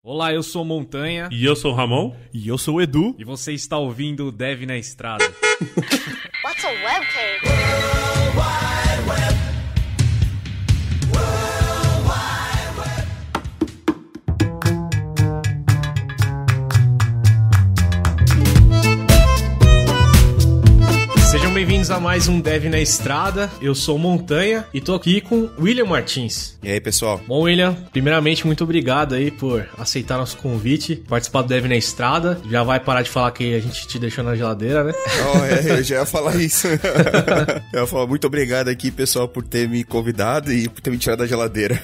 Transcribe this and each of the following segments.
Olá, eu sou Montanha. E eu sou o Ramon. E eu sou o Edu. E você está ouvindo o Dev na Estrada. What's a webcam? Sejam bem-vindos a mais um Dev na Estrada. Eu sou Montanha e tô aqui com William Martins. E aí, pessoal? Bom, William, primeiramente, muito obrigado aí por aceitar nosso convite, participar do Dev na Estrada. Já vai parar de falar que a gente te deixou na geladeira, né? Eu já ia falar isso. Eu ia falar muito obrigado aqui, pessoal, por ter me convidado e por ter me tirado da geladeira.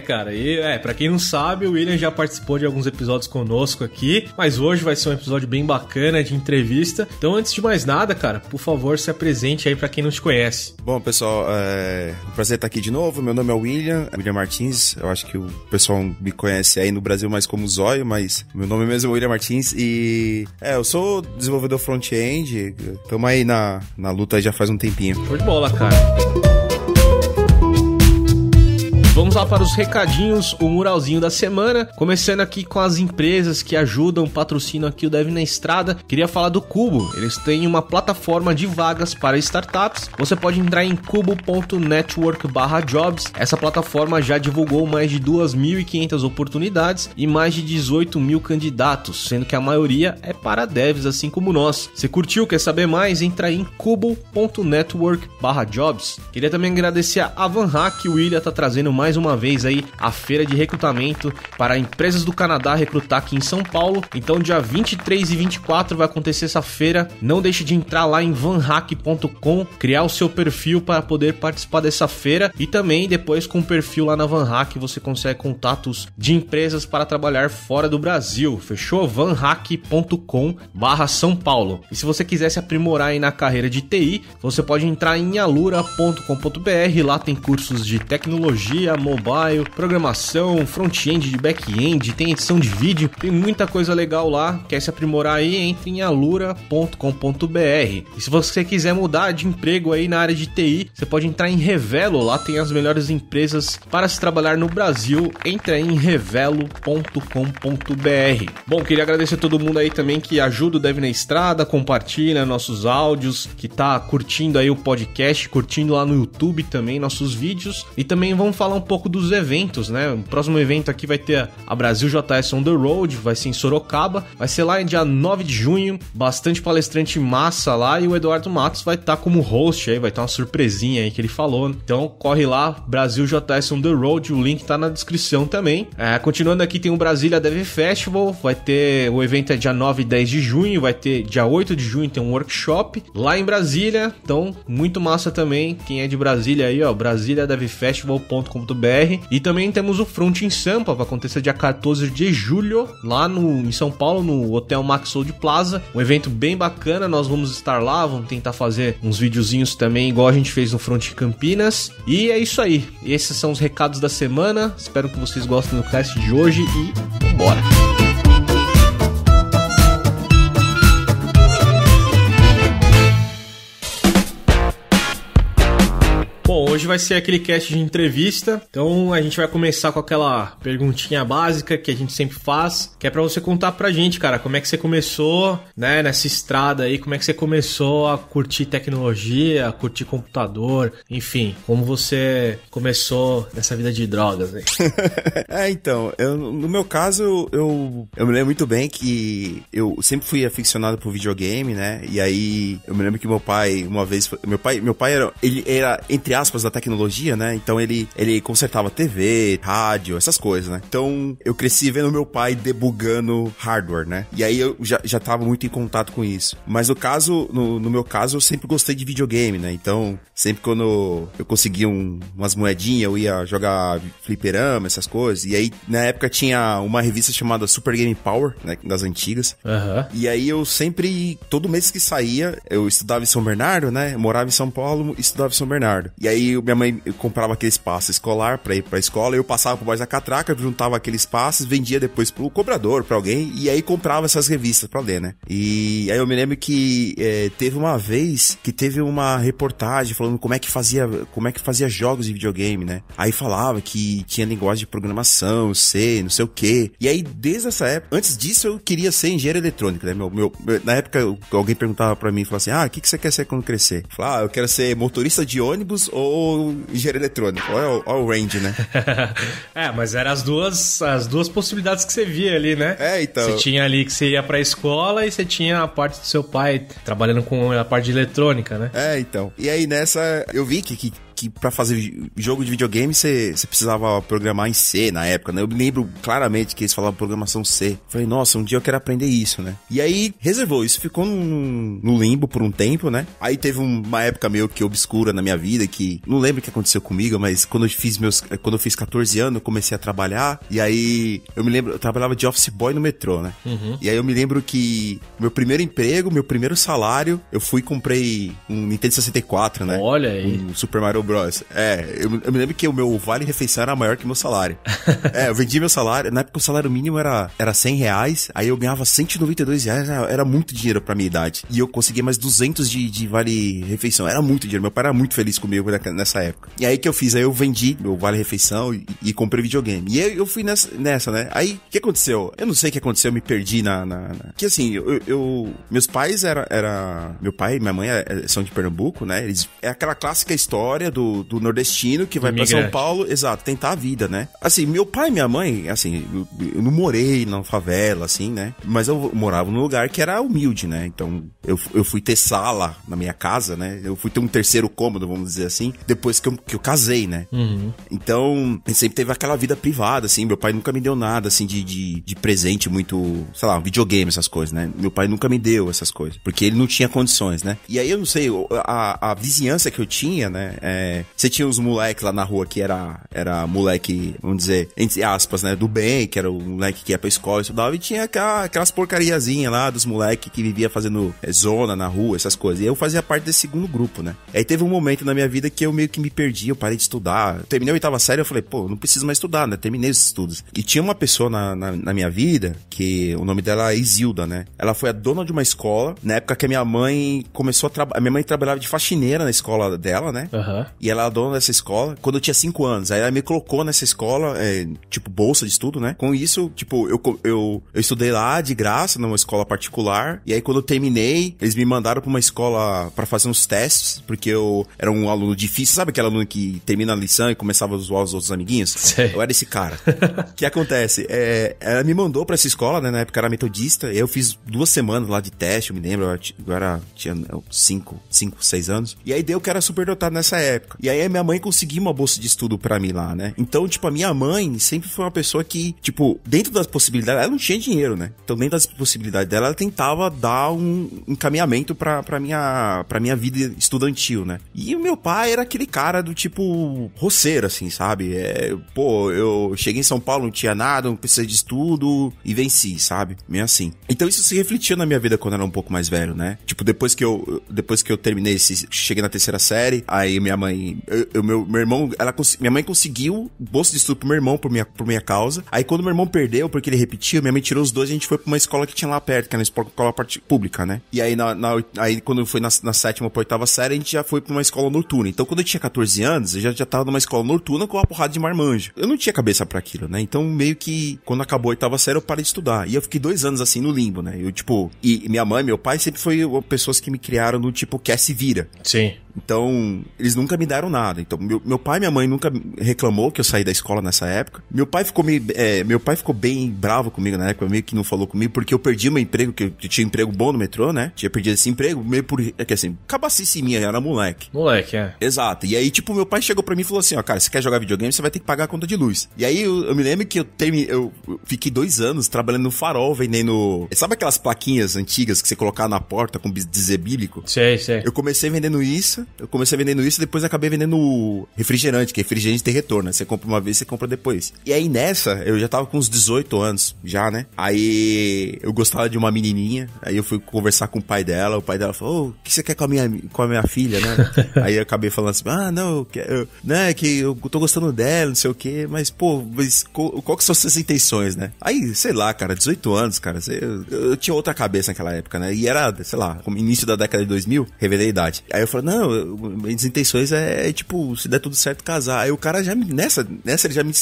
Cara, e pra quem não sabe, o William já participou de alguns episódios conosco aqui, mas hoje vai ser um episódio bem bacana de entrevista. Então, antes de mais nada, cara, por favor, se apresente aí pra quem não te conhece. Bom, pessoal, é um prazer estar aqui de novo. Meu nome é William Martins. Eu acho que o pessoal me conhece aí no Brasil mais como Zóio, mas meu nome mesmo é William Martins e... eu sou desenvolvedor front-end. Tamo aí na luta aí já faz um tempinho. Show de bola, cara. Vamos lá para os recadinhos, o muralzinho da semana, começando aqui com as empresas que ajudam, patrocinam aqui o Dev na Estrada. Queria falar do Kubo, eles têm uma plataforma de vagas para startups. Você pode entrar em kubo.network/jobs. Essa plataforma já divulgou mais de 2.500 oportunidades e mais de 18 mil candidatos, sendo que a maioria é para devs, assim como nós. Se curtiu, quer saber mais? Entra aí em kubo.network/jobs. Queria também agradecer a VanHack, o William tá trazendo mais uma vez aí a feira de recrutamento para empresas do Canadá recrutar aqui em São Paulo. Então dia 23 e 24 vai acontecer essa feira. Não deixe de entrar lá em vanhack.com, criar o seu perfil para poder participar dessa feira e também depois com o perfil lá na VanHack você consegue contatos de empresas para trabalhar fora do Brasil. Fechou? vanhack.com/São Paulo. E se você quiser se aprimorar aí na carreira de TI, você pode entrar em alura.com.br. Lá tem cursos de tecnologia, mobile, programação, front-end, de back-end, tem edição de vídeo, tem muita coisa legal lá. Quer se aprimorar aí? Entre em alura.com.br. E se você quiser mudar de emprego aí na área de TI, você pode entrar em Revelo, lá tem as melhores empresas para se trabalhar no Brasil. Entra aí em revelo.com.br. Bom, queria agradecer a todo mundo aí também que ajuda o Dev na Estrada, compartilha nossos áudios, que tá curtindo aí o podcast, curtindo lá no YouTube também nossos vídeos. E também vamos falar um pouco dos eventos, né? O próximo evento aqui vai ter a Brasil JS on the Road, vai ser em Sorocaba, vai ser lá em dia 9 de junho, bastante palestrante massa lá e o Eduardo Matos vai estar como host aí, vai ter uma surpresinha aí que ele falou. Então corre lá, Brasil JS on the Road, o link tá na descrição também. Continuando aqui tem o Brasília Dev Festival, vai ter, o evento é dia 9 e 10 de junho, vai ter dia 8 de junho tem um workshop lá em Brasília, então muito massa também, quem é de Brasília aí, ó, brasiliadevfestival.com.br. E também temos o Front em Sampa, vai acontecer dia 14 de julho, lá em São Paulo, no Hotel Maxold Plaza. Um evento bem bacana, nós vamos estar lá, vamos tentar fazer uns videozinhos também, igual a gente fez no Front Campinas. E é isso aí, esses são os recados da semana, espero que vocês gostem do cast de hoje e bora! Bom, hoje vai ser aquele cast de entrevista, então a gente vai começar com aquela perguntinha básica que a gente sempre faz, que é pra você contar pra gente, cara, como é que você começou, né, nessa estrada aí, como é que você começou a curtir tecnologia, a curtir computador, enfim, como você começou nessa vida de drogas aí. Então, no meu caso, eu me lembro muito bem que eu sempre fui aficionado por videogame, né, e aí eu me lembro que meu pai, uma vez, meu pai ele era, entre aspas, da tecnologia, né? Então ele consertava TV, rádio, essas coisas, né? Então eu cresci vendo meu pai debugando hardware, né? E aí eu já tava muito em contato com isso. Mas no meu caso, eu sempre gostei de videogame, né? Então, sempre quando eu conseguia umas moedinhas, eu ia jogar fliperama, essas coisas. E aí, na época, tinha uma revista chamada Super Game Power, né? Das antigas. Uhum. E aí eu sempre, todo mês que saía, eu estudava em São Bernardo, né? Eu morava em São Paulo e estudava em São Bernardo. E aí minha mãe comprava aqueles passes escolar pra ir pra escola, eu passava por baixo da catraca, juntava aqueles passes, vendia depois pro cobrador, pra alguém, e aí comprava essas revistas pra ler, né? E aí eu me lembro que teve uma vez que teve uma reportagem falando como é que fazia jogos de videogame, né? Aí falava que tinha linguagem de programação, C, não sei o quê. E aí, desde essa época, antes disso eu queria ser engenheiro eletrônico, né? Na época, alguém perguntava pra mim, falava assim, o que você quer ser quando crescer? Eu falava, eu quero ser motorista de ônibus ou engenheiro eletrônico. Olha o range, né? Mas eram as duas possibilidades que você via ali, né? Então. Você tinha ali que você ia pra escola e você tinha a parte do seu pai trabalhando com a parte de eletrônica, né? Então. E aí nessa, eu vi que pra fazer jogo de videogame você precisava programar em C na época, né? Eu me lembro claramente que eles falavam programação C. Falei, nossa, um dia eu quero aprender isso, né? E aí reservou, isso ficou no limbo por um tempo, né? Aí teve uma época meio que obscura na minha vida, que não lembro o que aconteceu comigo, mas quando eu fiz 14 anos, eu comecei a trabalhar, e aí eu trabalhava de office boy no metrô, né? Uhum. E aí eu me lembro que meu primeiro emprego, meu primeiro salário, eu fui e comprei um Nintendo 64, né? Olha aí. Um Super Mario Bros. Eu me lembro que o meu vale-refeição era maior que meu salário. Eu vendi meu salário, na época o salário mínimo era R$100, aí eu ganhava R$192, era muito dinheiro pra minha idade. E eu conseguia mais 200 de vale-refeição, era muito dinheiro, meu pai era muito feliz comigo nessa época. E aí que eu fiz? Aí eu vendi meu vale-refeição e comprei videogame. E eu fui nessa, né? Aí, o que aconteceu? Eu não sei o que aconteceu, eu me perdi Que assim, meus pais meu pai e minha mãe são de Pernambuco, né? É aquela clássica história do nordestino que vai pra São Paulo, exato, tentar a vida, né? Assim, meu pai e minha mãe, assim, eu não morei na favela, assim, né? Mas eu morava num lugar que era humilde, né? Então, eu fui ter sala na minha casa, né? Eu fui ter um terceiro cômodo, vamos dizer assim, depois que eu casei, né? Uhum. Então, sempre teve aquela vida privada, assim, meu pai nunca me deu nada, assim, de presente muito, sei lá, videogame, essas coisas, né? Meu pai nunca me deu essas coisas, porque ele não tinha condições, né? E aí, eu não sei, a vizinhança que eu tinha, né? Você tinha uns moleques lá na rua que era moleque, vamos dizer, entre aspas, né, do bem, que era o moleque que ia pra escola e estudava, e tinha aquelas porcariazinhas lá dos moleques que vivia fazendo zona na rua, essas coisas. E eu fazia parte desse segundo grupo, né? Aí teve um momento na minha vida que eu meio que me perdi, eu parei de estudar. Eu terminei a 8ª série, eu falei, não preciso mais estudar, né? Terminei os estudos. E tinha uma pessoa na minha vida, que o nome dela é Isilda, né? Ela foi a dona de uma escola, na época que a minha mãe começou a trabalhar. A minha mãe trabalhava de faxineira na escola dela, né? Uhum. E ela era dona dessa escola quando eu tinha 5 anos. Aí ela me colocou nessa escola, tipo, bolsa de estudo, né? Com isso, tipo, eu estudei lá de graça, numa escola particular. E aí, quando eu terminei, eles me mandaram pra uma escola pra fazer uns testes, porque eu era um aluno difícil. Sabe aquele aluno que termina a lição e começava a zoar os outros amiguinhos? Sei. Eu era esse cara. O que acontece? Ela me mandou pra essa escola, né? Na época era metodista. E eu fiz 2 semanas lá de teste, eu me lembro. Eu tinha 5, 6 anos. E aí deu que era super dotado nessa época. E aí a minha mãe conseguiu uma bolsa de estudo pra mim lá, né? Então, tipo, a minha mãe sempre foi uma pessoa que, tipo, dentro das possibilidades, ela não tinha dinheiro, né? Então, dentro das possibilidades dela, ela tentava dar um encaminhamento pra minha vida estudantil, né? E o meu pai era aquele cara do tipo roceiro, assim, sabe? Eu cheguei em São Paulo, não tinha nada, não precisei de estudo e venci, sabe? Meio assim. Então, isso se refletia na minha vida quando eu era um pouco mais velho, né? Tipo, depois que eu terminei, cheguei na 3ª série, aí minha mãe, meu irmão, minha mãe conseguiu bolsa de estudo pro meu irmão, por minha causa. Aí quando meu irmão perdeu, porque ele repetiu, minha mãe tirou os dois e a gente foi pra uma escola que tinha lá perto, que era uma escola pública, né? E aí, aí quando foi na 7ª pra 8ª série, a gente já foi pra uma escola noturna. Então, quando eu tinha 14 anos, eu já tava numa escola noturna com uma porrada de marmanjo. Eu não tinha cabeça pra aquilo, né? Então, meio que, quando acabou a 8ª série, eu parei de estudar. E eu fiquei 2 anos, assim, no limbo, né? Eu, tipo, e minha mãe e meu pai sempre foram pessoas que me criaram no tipo, quer se vira. Sim. Então, eles nunca me deram nada. Então, meu pai e minha mãe nunca reclamou que eu saí da escola nessa época. Meu pai ficou bem bravo comigo na época, meio que não falou comigo, porque eu perdi meu emprego, que eu tinha um emprego bom no metrô, né? Tinha perdido esse emprego, meio por... que assim, cabacice minha, eu era moleque. Moleque, é. Exato. E aí, tipo, meu pai chegou pra mim e falou assim, cara, você quer jogar videogame, você vai ter que pagar a conta de luz. E aí, eu me lembro que eu fiquei 2 anos trabalhando no Farol, vendendo... Sabe aquelas plaquinhas antigas que você colocava na porta com dizer bíblico? Sei. Eu comecei vendendo isso. grana, eu comecei vendendo isso e depois acabei vendendo refrigerante, que refrigerante tem retorno, né? Você compra uma vez, você compra depois. E aí nessa, eu já tava com uns 18 anos, já, né? Aí eu gostava de uma menininha, aí eu fui conversar com o pai dela falou, o que você quer com a minha filha, né? Aí eu acabei falando assim, não, né, que eu tô gostando dela, não sei o quê, mas, pô, qual que são as suas intenções, né? Aí, sei lá, cara, 18 anos, cara, eu tinha outra cabeça naquela época, né? E era, sei lá, como início da década de 2000, revelei a idade. Aí eu falei, não, minhas intenções tipo, se der tudo certo, casar. Aí o cara já nessa ele já me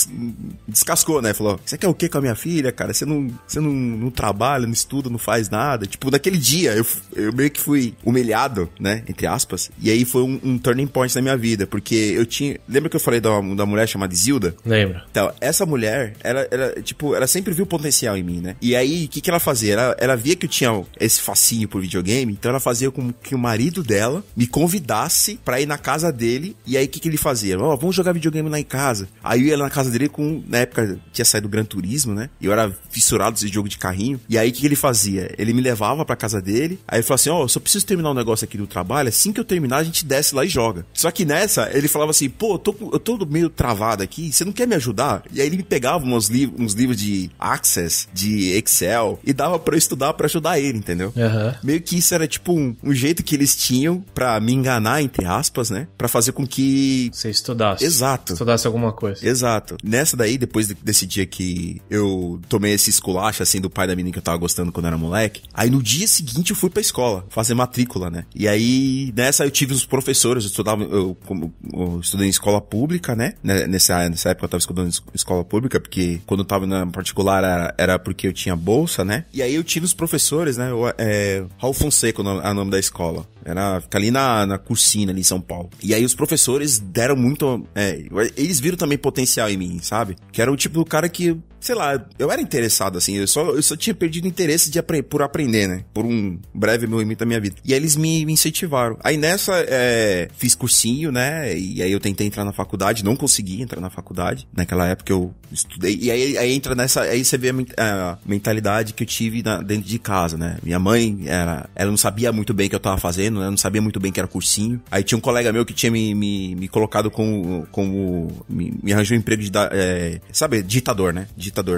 descascou, né? Falou, você quer o quê com a minha filha, cara? Você não trabalha, não estuda, não faz nada. Tipo, naquele dia, eu meio que fui humilhado, né? Entre aspas. E aí foi um turning point na minha vida, porque eu tinha... Lembra que eu falei da mulher chamada Zilda? Lembro. Então, essa mulher, ela sempre viu potencial em mim, né? E aí, o que ela fazia? Ela via que eu tinha esse fascínio por videogame, então ela fazia com que o marido dela me convidasse pra ir na casa dele. E aí, o que ele fazia? Vamos jogar videogame lá em casa. Aí eu ia lá na casa dele na época, tinha saído o Gran Turismo, né? E eu era fissurado desse jogo de carrinho. E aí, o que ele fazia? Ele me levava pra casa dele, aí ele falava assim, eu só preciso terminar um negócio aqui do trabalho, assim que eu terminar, a gente desce lá e joga. Só que nessa, ele falava assim, pô, eu tô meio travado aqui, você não quer me ajudar? E aí ele me pegava uns livros de Access, de Excel, e dava pra eu estudar pra ajudar ele, entendeu? Uhum. Meio que isso era tipo um jeito que eles tinham pra me enganar, entre aspas, né? Pra fazer com que... Você estudasse. Exato. Estudasse alguma coisa. Exato. Nessa daí, depois desse dia que eu tomei esse esculacho, assim, do pai da menina que eu tava gostando quando eu era moleque, aí no dia seguinte eu fui pra escola, fazer matrícula, né? E aí, nessa eu tive os professores, eu estudei em escola pública, né? Nessa época eu tava estudando em escola pública, porque quando eu tava na particular era porque eu tinha bolsa, né? E aí eu tive os professores, né? Raul Fonseca é o nome da escola. Fica ali na Cursina, ali em São Paulo. E aí os professores deram muito... eles viram também potencial em mim, sabe? Que era o tipo do cara que... Sei lá, eu era interessado, assim, eu só tinha perdido interesse por aprender, né? Por um breve momento da minha vida. E aí eles me incentivaram. Aí nessa, fiz cursinho, né? E aí eu tentei entrar na faculdade, não consegui entrar na faculdade. Naquela época eu estudei. E aí entra nessa, aí você vê a mentalidade que eu tive dentro de casa, né? Minha mãe, ela não sabia muito bem o que eu tava fazendo, né? Não sabia muito bem que era cursinho. Aí tinha um colega meu que tinha me colocado me arranjou um emprego de, sabe, digitador, né?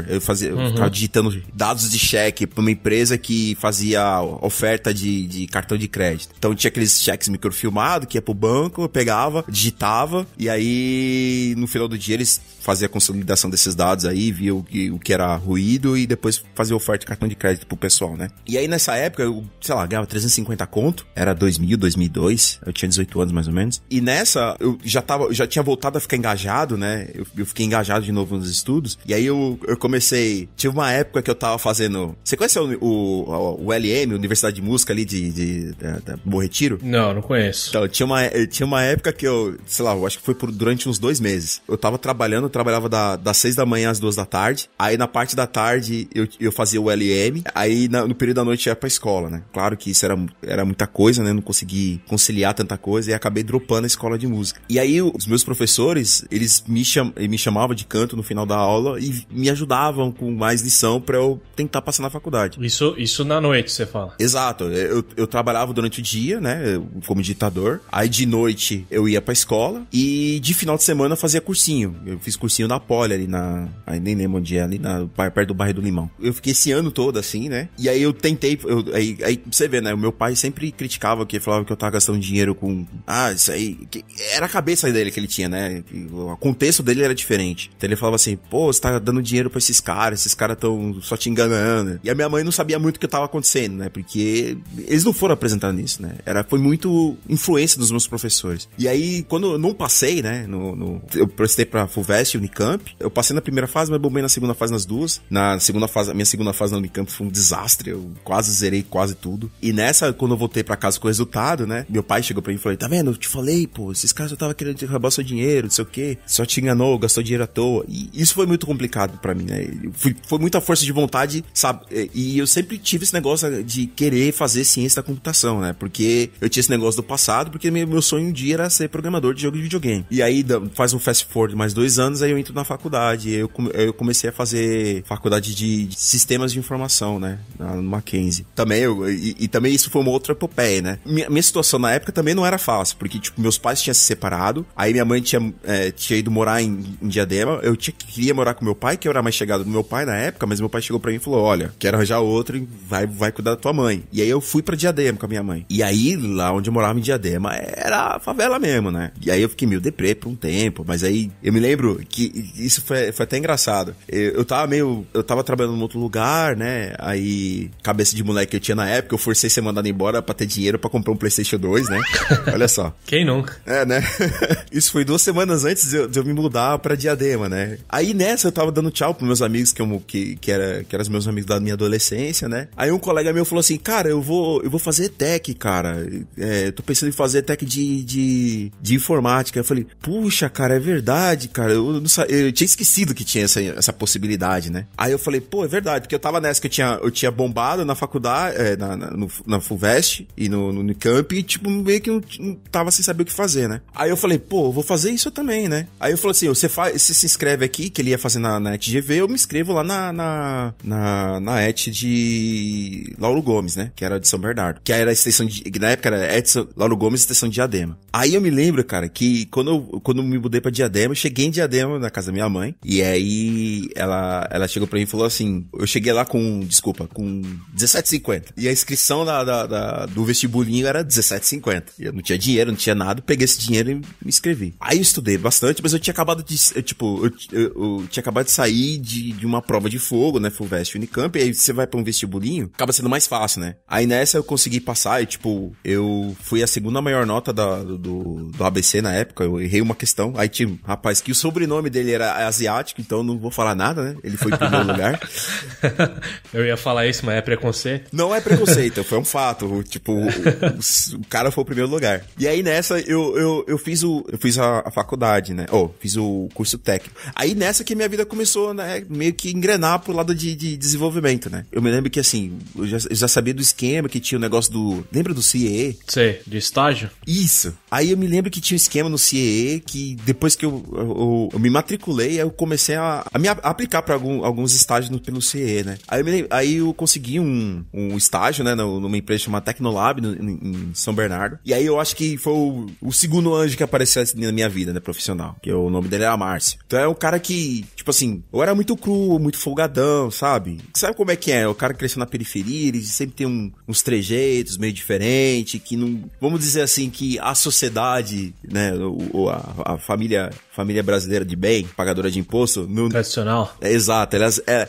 Eu ficava digitando dados de cheque pra uma empresa que fazia oferta de cartão de crédito. Então tinha aqueles cheques microfilmados que ia pro banco, eu pegava, digitava, e aí no final do dia eles faziam a consolidação desses dados aí, via o que era ruído e depois fazia oferta de cartão de crédito pro pessoal, né? E aí nessa época, eu, sei lá, ganhava 350 conto, era 2002, eu tinha 18 anos mais ou menos. E nessa, eu já tinha voltado a ficar engajado, né? Eu fiquei engajado de novo nos estudos, e aí eu comecei... Tive uma época que eu tava fazendo... Você conhece o ULM, Universidade de Música ali da Bom Retiro? Não conheço. Então, tinha uma época que eu... Sei lá, eu acho que foi durante uns 2 meses. Eu tava trabalhava das 6 da manhã às 2 da tarde. Aí, na parte da tarde, eu fazia o ULM. Aí, no período da noite, eu ia pra escola, né? Claro que isso era muita coisa, né? Não consegui conciliar tanta coisa. E acabei dropando a escola de música. E aí, os meus professores, eles me chamavam de canto no final da aula e me ajudavam com mais lição pra eu tentar passar na faculdade. Isso na noite, você fala? Exato. Eu trabalhava durante o dia, né, como digitador. Aí de noite eu ia pra escola e de final de semana eu fazia cursinho. Eu fiz cursinho na Poli ali aí nem lembro onde é, ali perto do bairro do Limão. Eu fiquei esse ano todo assim, né? E aí eu tentei, aí você vê, né, o meu pai sempre criticava, que falava que eu tava gastando dinheiro com... isso aí... Era a cabeça dele que ele tinha, né? O contexto dele era diferente. Então ele falava assim, pô, você tá dando dinheiro pra esses caras tão só te enganando. E a minha mãe não sabia muito o que tava acontecendo, né? Porque eles não foram apresentar nisso, né? Foi muito influência dos meus professores. E aí, quando eu não passei, né? Eu prestei pra FUVEST e Unicamp. Eu passei na primeira fase, mas bombei na segunda fase nas duas. A minha segunda fase na Unicamp foi um desastre. Eu quase zerei quase tudo. E nessa, quando eu voltei pra casa com o resultado, né? Meu pai chegou pra mim e falou, tá vendo? Eu te falei, pô, esses caras só estavam querendo roubar seu dinheiro, não sei o quê. Só te enganou, gastou dinheiro à toa. E isso foi muito complicado pra mim, né? Foi muita força de vontade, sabe? E eu sempre tive esse negócio de querer fazer ciência da computação, né? Porque eu tinha esse negócio do passado, porque meu sonho um dia era ser programador de jogo de videogame. E aí, faz um fast forward mais 2 anos, aí eu entro na faculdade. Eu comecei a fazer faculdade de sistemas de informação, né? No Mackenzie. Também, também isso foi uma outra epopeia, né? Minha situação na época também não era fácil, porque, tipo, meus pais tinham se separado, aí minha mãe tinha ido morar em Diadema, eu queria morar com meu pai, que eu era mais chegado do meu pai na época, mas meu pai chegou pra mim e falou, olha, quero arranjar outro e vai cuidar da tua mãe. E aí eu fui pra Diadema com a minha mãe. E aí, lá onde eu morava em Diadema, era a favela mesmo, né? E aí eu fiquei meio deprê por um tempo, mas aí eu me lembro que isso foi até engraçado. Eu tava trabalhando em outro lugar, né? Aí, cabeça de moleque que eu tinha na época, eu forcei ser mandado embora pra ter dinheiro pra comprar um PlayStation 2, né? Olha só. Quem nunca? Né? Isso foi 2 semanas antes de eu me mudar pra Diadema, né? Aí nessa eu tava dando tchau pros meus amigos que eram os meus amigos da minha adolescência, né? Aí um colega meu falou assim, cara, eu vou fazer tech, cara. Tô pensando em fazer tech de informática. Eu falei, puxa, cara, é verdade, cara. Eu tinha esquecido que tinha essa possibilidade, né? Aí eu falei, pô, é verdade, porque eu tava nessa que eu tinha bombado na faculdade, na FUVEST e no Unicamp, e tipo, meio que não tava sem saber o que fazer, né? Aí eu falei, pô, eu vou fazer isso também, né? Aí eu falei assim, você se inscreve aqui, que ele ia fazer na ETGV, eu me inscrevo lá na ET de Lauro Gomes, né? Que era de São Bernardo. Que era a extensão na época era Edson Lauro Gomes, extensão de Diadema. Aí eu me lembro, cara, que quando eu me mudei pra Diadema, eu cheguei em Diadema, na casa da minha mãe, e aí ela chegou pra mim e falou assim, eu cheguei lá com R$17,50. E a inscrição do vestibulinho era R$17,50. Eu não tinha dinheiro, não tinha nada, peguei esse dinheiro e me inscrevi. Aí eu estudei bastante, mas eu tinha acabado de sair de uma prova de fogo, né, FUVEST Unicamp, e aí você vai pra um vestibulinho, acaba sendo mais fácil, né? Aí nessa eu consegui passar e, tipo, eu fui a segunda maior nota do ABC na época, eu errei uma questão, aí tinha um rapaz que o sobrenome dele era asiático, então não vou falar nada, né? Ele foi em primeiro lugar. Eu ia falar isso, mas é preconceito? Não é preconceito, foi um fato, tipo, o cara foi o primeiro lugar. E aí nessa eu fiz a faculdade, né? Fiz o curso técnico. Aí nessa que minha vida começou, né, meio que engrenar pro lado de desenvolvimento, né? Eu me lembro que, assim, eu já sabia do esquema, que tinha o negócio lembra do CIE? Sei, de estágio? Isso. Aí eu me lembro que tinha um esquema no CIE, que depois que eu me matriculei, eu comecei a me aplicar pra alguns estágios pelo CIE, né? Aí eu consegui um estágio, né, numa empresa chamada Tecnolab, em São Bernardo. E aí eu acho que foi o segundo anjo que apareceu na minha vida, né, profissional. Que o nome dele era Márcio. Então é um cara que, tipo assim, eu era muito cru, muito folgadão, sabe? Sabe como é que é? O cara cresceu na periferia, ele sempre tem uns trejeitos meio diferentes, que não... Vamos dizer assim, que a sociedade, né, a família brasileira de bem, pagadora de imposto... Tradicional. Exato.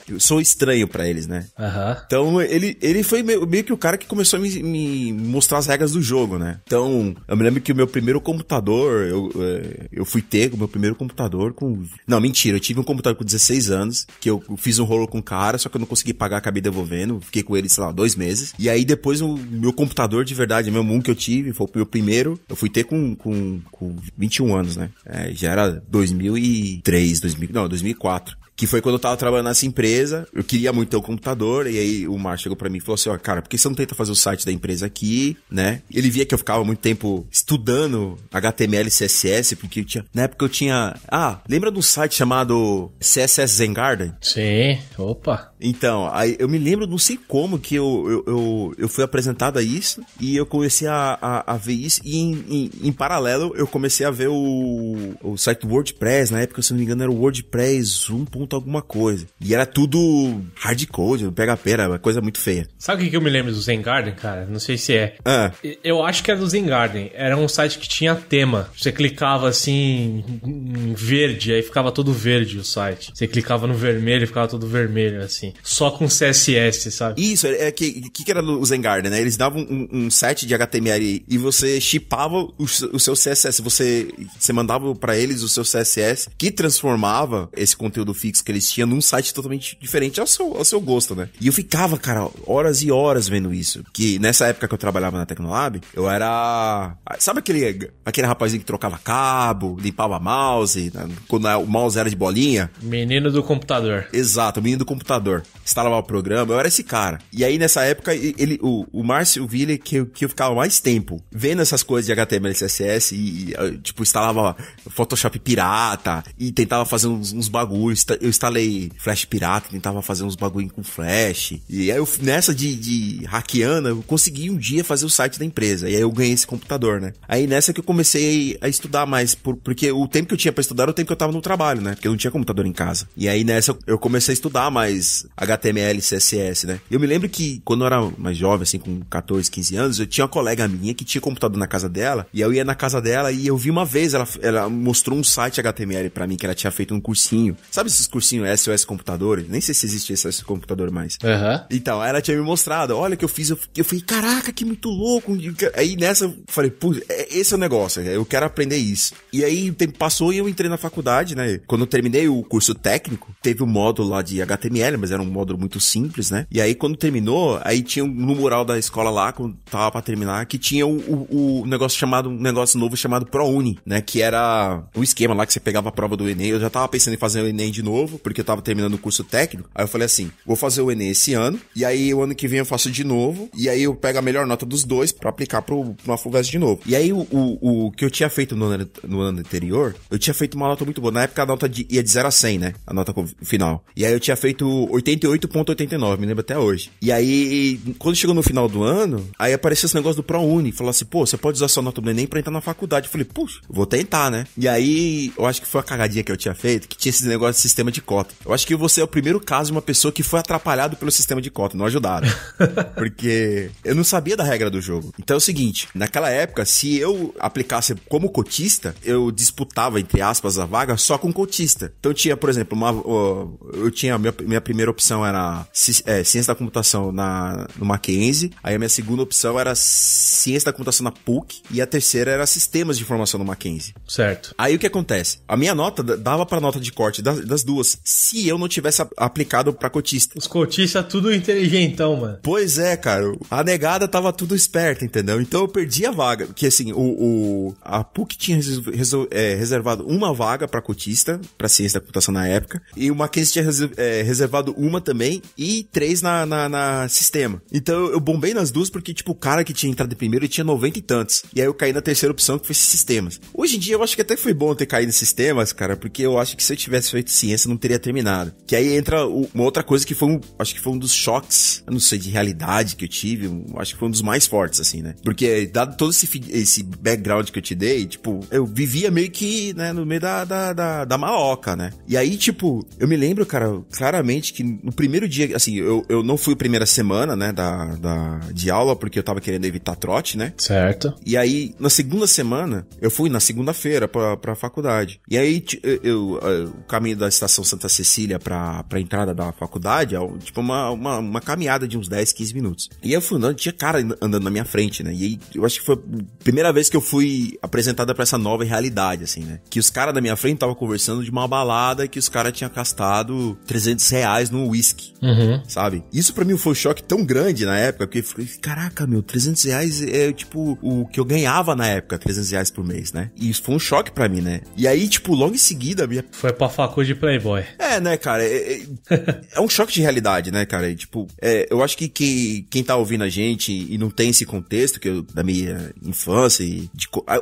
Eu sou estranho pra eles, né? Uhum. Então, ele foi meio que o cara que começou a me mostrar as regras do jogo, né? Então, eu me lembro que o meu primeiro computador, eu fui ter o meu primeiro computador com... Não, mentira, eu tive um computador com 16 anos, que eu fiz um rolo com o cara, só que eu não consegui pagar, acabei devolvendo, fiquei com ele, sei lá, 2 meses. E aí depois o meu computador de verdade, mesmo um que eu tive, foi o meu primeiro, eu fui ter com 21 anos, né? Já era 2004. Que foi quando eu tava trabalhando nessa empresa, eu queria muito ter o computador, e aí o Mar chegou pra mim e falou assim, ó, cara, por que você não tenta fazer o site da empresa aqui, né? Ele via que eu ficava muito tempo estudando HTML e CSS, porque na época eu tinha... lembra de um site chamado CSS Zengarden? Sim, opa. Então, aí eu me lembro, não sei como, que eu fui apresentado a isso, e eu comecei a ver isso, e em paralelo eu comecei a ver o site do WordPress, na época, se não me engano, era o WordPress 1. Alguma coisa. E era tudo hardcode, PHP, era uma coisa muito feia. Sabe o que eu me lembro do Zengarden, cara? Não sei se é. Eu acho que era do Zengarden. Era um site que tinha tema. Você clicava assim em verde, aí ficava todo verde o site. Você clicava no vermelho e ficava todo vermelho, assim. Só com CSS, sabe? Isso, que era o Zengarden, né? Eles davam um set de HTML e você shippava o seu CSS. Você mandava pra eles o seu CSS, que transformava esse conteúdo fixo que eles tinham num site totalmente diferente ao seu gosto, né? E eu ficava, cara, horas e horas vendo isso. Que nessa época que eu trabalhava na Tecnolab, eu era... Sabe aquele rapazinho que trocava cabo, limpava mouse, né? Quando o mouse era de bolinha? Menino do computador. Exato, o menino do computador. Instalava o programa, eu era esse cara. E aí nessa época, o Márcio Ville, que eu ficava mais tempo vendo essas coisas de HTML e CSS e tipo, instalava Photoshop pirata e tentava fazer uns bagulhos. eu instalei Flash pirata, tentava fazer uns bagulho com Flash. E aí, nessa de hackeando, eu consegui um dia fazer o site da empresa. E aí eu ganhei esse computador, né? Aí nessa que eu comecei a estudar mais, porque o tempo que eu tinha pra estudar era o tempo que eu tava no trabalho, né? Porque eu não tinha computador em casa. E aí nessa eu comecei a estudar mais HTML e CSS, né? Eu me lembro que quando eu era mais jovem, assim, com 14, 15 anos, eu tinha uma colega minha que tinha computador na casa dela, e eu ia na casa dela e eu vi uma vez, ela mostrou um site HTML pra mim, que ela tinha feito um cursinho. Sabe esses cursinhos SOS Computadores? Nem sei se existe esse computador mais. Então, ela tinha me mostrado, olha que eu fiz, eu falei, caraca, que muito louco. Aí nessa eu falei, putz, esse é o negócio, eu quero aprender isso. E aí o tempo passou e eu entrei na faculdade, né? Quando eu terminei o curso técnico, teve um módulo lá de HTML, mas era um módulo muito simples, né? E aí quando terminou, aí tinha no mural da escola lá, quando tava pra terminar, que tinha um negócio novo chamado ProUni, né? Que era um esquema lá que você pegava a prova do Enem. Eu já tava pensando em fazer o Enem de novo, porque eu tava terminando o curso técnico. Aí eu falei assim, vou fazer o Enem esse ano, e aí o ano que vem eu faço de novo, e aí eu pego a melhor nota dos dois pra aplicar uma FUVEST de novo. E aí o que eu tinha feito no ano anterior, eu tinha feito uma nota muito boa. Na época a nota ia de 0 a 100, né? A nota final. E aí eu tinha feito 88.89, me lembro até hoje. E aí, quando chegou no final do ano, aí apareceu esse negócio do ProUni. Falou assim, pô, você pode usar sua nota do Enem pra entrar na faculdade. Eu falei, puxa, vou tentar, né? E aí, eu acho que foi a cagadinha que eu tinha feito, que tinha esse negócio de sistema de cota. Eu acho que você é o primeiro caso de uma pessoa que foi atrapalhado pelo sistema de cota, não ajudaram. Porque eu não sabia da regra do jogo. Então é o seguinte, naquela época, se eu aplicasse como cotista, eu disputava, entre aspas, a vaga só com cotista. Então tinha, por exemplo, eu tinha, minha primeira opção era ciência da computação no Mackenzie, aí a minha segunda opção era ciência da computação na PUC, e a terceira era sistemas de informação no Mackenzie. Certo. Aí o que acontece? A minha nota dava pra nota de corte das duas, se eu não tivesse aplicado pra cotista. Os cotistas tudo inteligentão, mano. Pois é, cara. A negada tava tudo esperta, entendeu? Então eu perdi a vaga. Porque assim, a PUC tinha reservado uma vaga pra cotista, pra ciência da computação na época, e o Mackenzie tinha reservado uma também, e 3 na sistema. Então eu bombei nas duas porque, tipo, o cara que tinha entrado primeiro, ele tinha 90 e tantos. E aí eu caí na terceira opção, que foi sistemas. Hoje em dia eu acho que até foi bom ter caído em sistemas, cara, porque eu acho que se eu tivesse feito ciência, não teria terminado. Que aí entra uma outra coisa que acho que foi um dos choques, eu não sei, de realidade que eu tive, acho que foi um dos mais fortes, assim, né? Porque, dado todo esse background que eu te dei, tipo, eu vivia meio que, né, no meio da maloca, né? E aí, tipo, eu me lembro, cara, claramente que no primeiro dia, assim, eu não fui a primeira semana, né, de aula, porque eu tava querendo evitar trote, né? Certo. E aí, na segunda semana, eu fui na segunda-feira pra faculdade. E aí, o caminho da estação Santa Cecília pra entrada da faculdade é, tipo, uma caminhada de uns 10, 15 minutos. E eu fui andando, tinha cara andando na minha frente, né? E aí, eu acho que foi a primeira vez que eu fui apresentada pra essa nova realidade, assim, né? Que os caras da minha frente estavam conversando de uma balada que os caras tinham gastado R$300 no whisky, sabe? Isso pra mim foi um choque tão grande na época, porque eu falei, caraca, meu, R$300 é, tipo, o que eu ganhava na época, R$300 por mês, né? E isso foi um choque pra mim, né? E aí, tipo, logo em seguida... Foi pra facu de Playboy. É, né, cara? É um choque de realidade, né, cara? E, tipo, eu acho que quem tá ouvindo a gente e não tem esse contexto da minha infância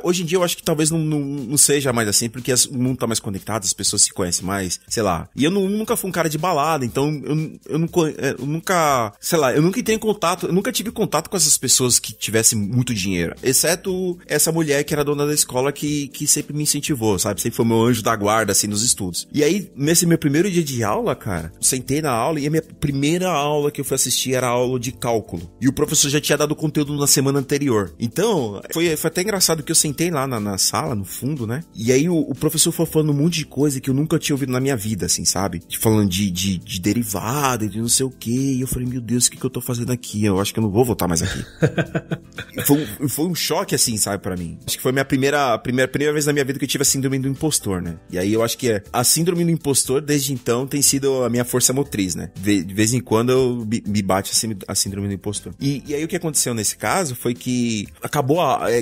hoje em dia eu acho que talvez não seja mais assim, porque o mundo tá mais conectado, as pessoas se conhecem mais, sei lá. E eu nunca fui um cara de balada, então eu nunca, sei lá, eu nunca entrei em contato, eu nunca tive contato com essas pessoas que tivessem muito dinheiro, exceto essa mulher que era dona da escola que sempre me incentivou, sabe? Sempre foi meu anjo da guarda, assim, nos estudos. E aí, nesse meu primeiro dia de aula, cara, eu sentei na aula e a minha primeira aula que eu fui assistir era a aula de cálculo. E o professor já tinha dado conteúdo na semana anterior. Então, foi até engraçado que eu sentei lá na sala, no fundo, né? E aí o professor foi falando um monte de coisa que eu nunca tinha ouvido na minha vida, assim, sabe? Falando de derivada, de não sei o quê. E eu falei, meu Deus, o que eu tô fazendo aqui? Eu acho que eu não vou voltar mais aqui. Foi um choque, assim, sabe, pra mim. Acho que foi a primeira vez na minha vida que eu tive a síndrome do impostor, né? E aí eu acho que a síndrome do impostor, desde então, tem sido a minha força motriz, né? De vez em quando me bate a síndrome do impostor. E aí o que aconteceu nesse caso foi que acabou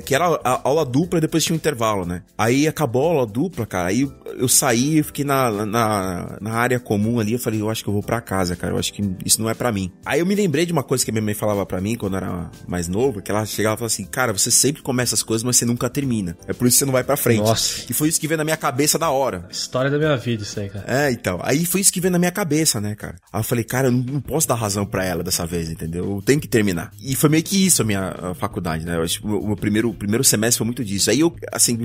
que era a aula dupla e depois tinha um intervalo, né? Aí acabou a aula dupla, cara, aí eu saí e fiquei na área comum ali, eu falei, eu acho que eu vou pra casa, cara, eu acho que isso não é pra mim. Aí eu me lembrei de uma coisa que a minha mãe falava pra mim quando eu era mais novo, que ela chegava e falava assim, cara, você sempre começa as coisas, mas você nunca termina. É por isso que você não vai pra frente. Nossa. E foi isso que veio na minha cabeça da hora. História da minha vida isso aí, cara. Então. Aí foi isso que veio na minha cabeça, né, cara? Aí eu falei, cara, eu não posso dar razão pra ela dessa vez, entendeu? Eu tenho que terminar. E foi meio que isso a minha faculdade, né? Eu acho que o meu primeiro semestre foi muito disso. Aí eu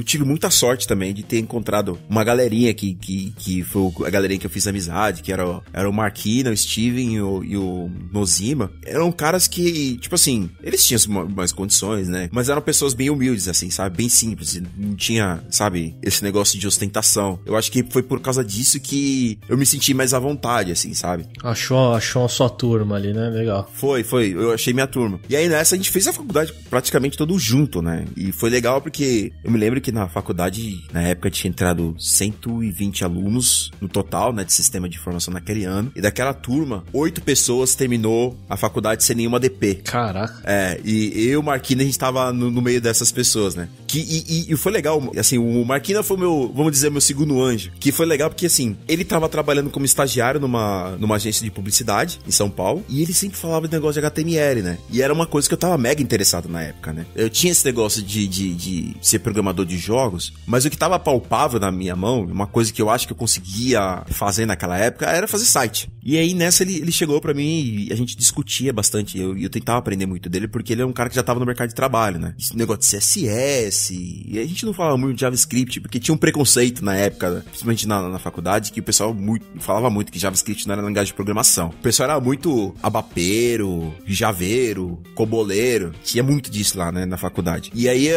tive muita sorte também de ter encontrado uma galerinha que foi a galerinha que eu fiz amizade, que era o Marquina, o Steven e o Nozima. Eram caras que, tipo assim, eles tinham mais condições, né? Mas eram pessoas bem humildes, assim, sabe? Bem simples. Não tinha, sabe, esse negócio de ostentação. Eu acho que foi por causa disso que eu me senti mais à vontade, assim, sabe? Achou a sua turma ali, né? Legal. Foi. Eu achei minha turma. E aí nessa a gente fez a faculdade praticamente todo junto, né? E foi legal porque eu me lembro que na faculdade, na época, tinha entrado 120 alunos no total, né? De sistema de informação naquele ano. E daquela turma, 8 pessoas terminou a faculdade sem nenhuma DP. Caraca. E eu e o Marquina, a gente tava no meio dessas pessoas, né? E foi legal, assim, o Marquina foi vamos dizer, meu segundo anjo. Que foi legal porque, assim, ele tava trabalhando como estagiário numa agência de publicidade em São Paulo. E ele sempre falava de negócio de HTML, né? E era uma coisa que eu tava mega interessado na época, né? Eu tinha esse negócio de ser programador de jogos, mas o que tava palpável na minha mão, uma coisa que eu acho que eu conseguia fazer naquela época, era fazer site. E aí nessa ele chegou pra mim e a gente discutia bastante. Eu tentava aprender muito dele porque ele é um cara que já tava no mercado de trabalho, né? Esse negócio de CSS. E a gente não falava muito de JavaScript porque tinha um preconceito na época, principalmente na faculdade, que o pessoal falava muito que JavaScript não era linguagem de programação. O pessoal era muito abapeiro, javeiro, coboleiro. Tinha muito disso lá, né, na faculdade. E aí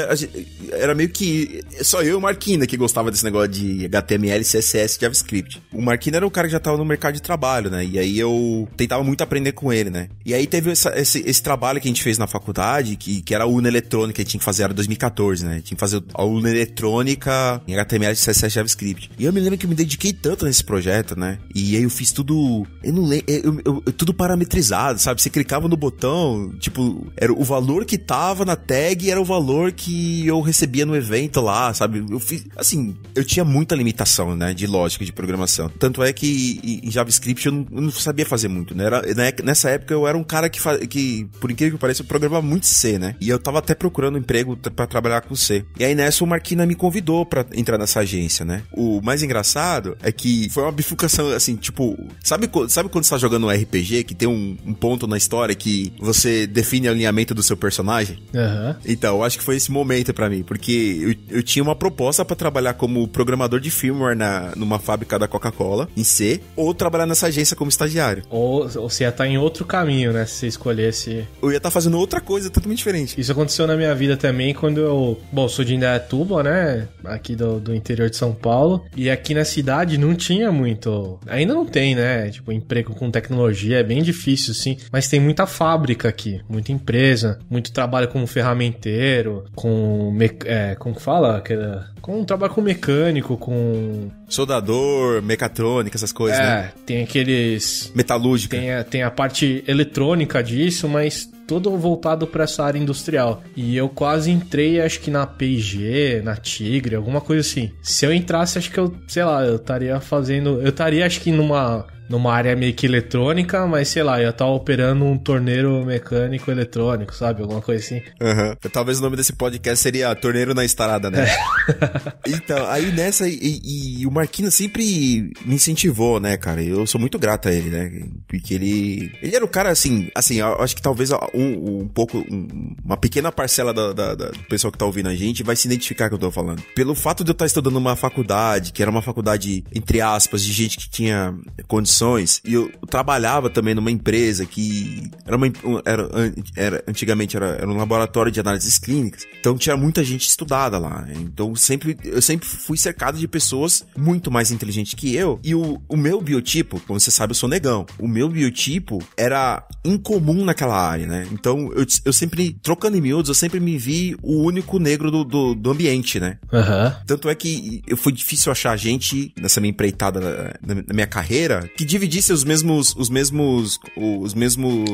era meio que só eu e o Marquina que gostava desse negócio de HTML, CSS, JavaScript. O Marquina era um cara que já tava no mercado de trabalho, né? E aí eu tentava muito aprender com ele, né? E aí teve esse trabalho que a gente fez na faculdade, que era a urna eletrônica, que a gente tinha que fazer, era 2014, né? Tinha que fazer a urna eletrônica em HTML, CSS, JavaScript. E eu me lembro que eu me dediquei tanto nesse projeto, né? E aí eu fiz tudo... Eu não lembro... tudo parametrizado, sabe? Você clicava no botão, tipo... Era o valor que tava na tag, era o valor que eu recebia no evento lá, sabe? Eu fiz... Assim, eu tinha muita limitação, né? De lógica, de programação. Tanto é que em JavaScript eu não sabia fazer muito, né? Nessa época eu era um cara que, por incrível que pareça, eu programava muito C, né? E eu tava até procurando um emprego pra trabalhar com C. E aí nessa o Marquina me convidou pra entrar nessa agência, né? O mais engraçado é que foi uma bifurcação, assim, tipo... Sabe quando você tá jogando um RPG que tem um ponto na história que você define o alinhamento do seu personagem? Uhum. Então, eu acho que foi esse momento pra mim, porque eu tinha uma proposta pra trabalhar como programador de firmware numa fábrica da Coca-Cola, em C, ou trabalhar nessa agência como estagiário. Ou você ia estar em outro caminho, né? Se você escolhesse... Eu ia estar fazendo outra coisa totalmente diferente. Isso aconteceu na minha vida também quando eu... Bom, sou de Indaiatuba, né? Aqui do interior de São Paulo. E aqui na cidade não tinha muito... Ainda não tem, né? Tipo, emprego com tecnologia é bem difícil, sim. Mas tem muita fábrica aqui. Muita empresa. Muito trabalho como ferramenteiro. Como que fala? Com trabalho com mecânico, com... Soldador, mecatrônica, essas coisas, né? Tem aqueles... Metalúrgica. Tem a parte eletrônica disso, mas todo voltado para essa área industrial. E eu quase entrei, acho que na P&G, na Tigre, alguma coisa assim. Se eu entrasse, acho que eu estaria fazendo... Eu estaria, acho que numa área meio que eletrônica, mas sei lá, eu ia estar operando um torneiro mecânico eletrônico, sabe? Alguma coisa assim. Uhum. Talvez o nome desse podcast seria Torneiro na Estrada, né? Então, aí nessa, e o Marquina sempre me incentivou, né, cara? Eu sou muito grato a ele, né? Porque ele era o cara, assim, eu acho que talvez uma pequena parcela do pessoal que tá ouvindo a gente vai se identificar com o que eu tô falando. Pelo fato de eu estar estudando numa faculdade, que era uma faculdade, entre aspas, de gente que tinha condições, e eu trabalhava também numa empresa que antigamente era um laboratório de análises clínicas, então tinha muita gente estudada lá, né? Então eu sempre fui cercado de pessoas muito mais inteligentes que eu, e o meu biotipo, como você sabe, eu sou negão, o meu biotipo era incomum naquela área, né? Então eu sempre, trocando em miúdos, eu sempre me vi o único negro do ambiente, né? Uhum. Tanto é que foi difícil achar gente nessa minha empreitada na minha carreira que dividisse os mesmos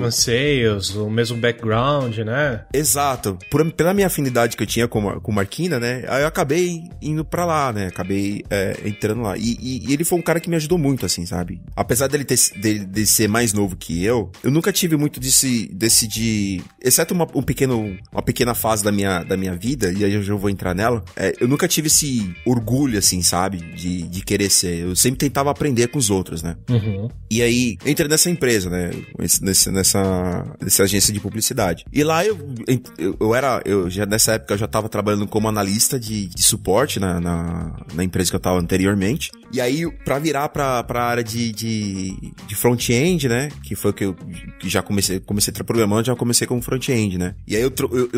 anseios, o mesmo background, né? Exato. Pela minha afinidade que eu tinha com Marquina, né? Aí eu acabei indo pra lá, né? Acabei entrando lá. E ele foi um cara que me ajudou muito, assim, sabe? Apesar dele ser mais novo que eu nunca tive muito desse de... Exceto uma pequena fase da minha vida, e aí eu já vou entrar nela, eu nunca tive esse orgulho, assim, sabe? De querer ser. Eu sempre tentava aprender com os outros, né? Uhum. E aí, eu entrei nessa empresa, né? Nessa agência de publicidade. E lá nessa época eu já tava trabalhando como analista de suporte na empresa que eu tava anteriormente. E aí, pra virar pra área de front-end, né? Que foi que eu já comecei programando, já comecei como front-end, né? E aí eu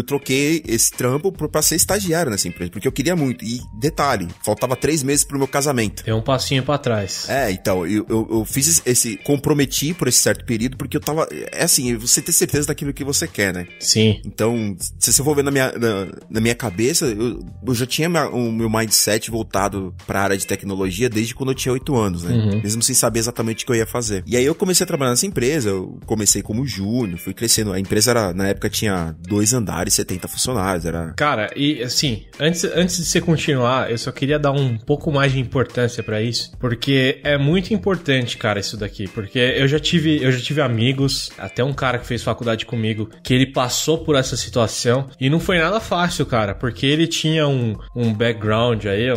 troquei esse trampo pra ser estagiário nessa empresa, porque eu queria muito. E detalhe, faltava 3 meses pro meu casamento. Deu um passinho pra trás. Então, eu fiz comprometi por esse certo período, porque eu tava... assim, você ter certeza daquilo que você quer, né? Sim. Então, se você for ver na minha cabeça, eu já tinha o meu mindset voltado pra área de tecnologia desde quando eu tinha 8 anos, né? Uhum. Mesmo sem saber exatamente o que eu ia fazer. E aí eu comecei a trabalhar nessa empresa, eu comecei como júnior, fui crescendo. A empresa na época tinha 2 andares, 70 funcionários, Cara, e assim, antes de você continuar, eu só queria dar um pouco mais de importância pra isso, porque é muito importante, cara, isso daqui, porque eu já tive amigos, até um cara que fez faculdade comigo, que ele passou por essa situação, e não foi nada fácil, cara, porque ele tinha um background aí,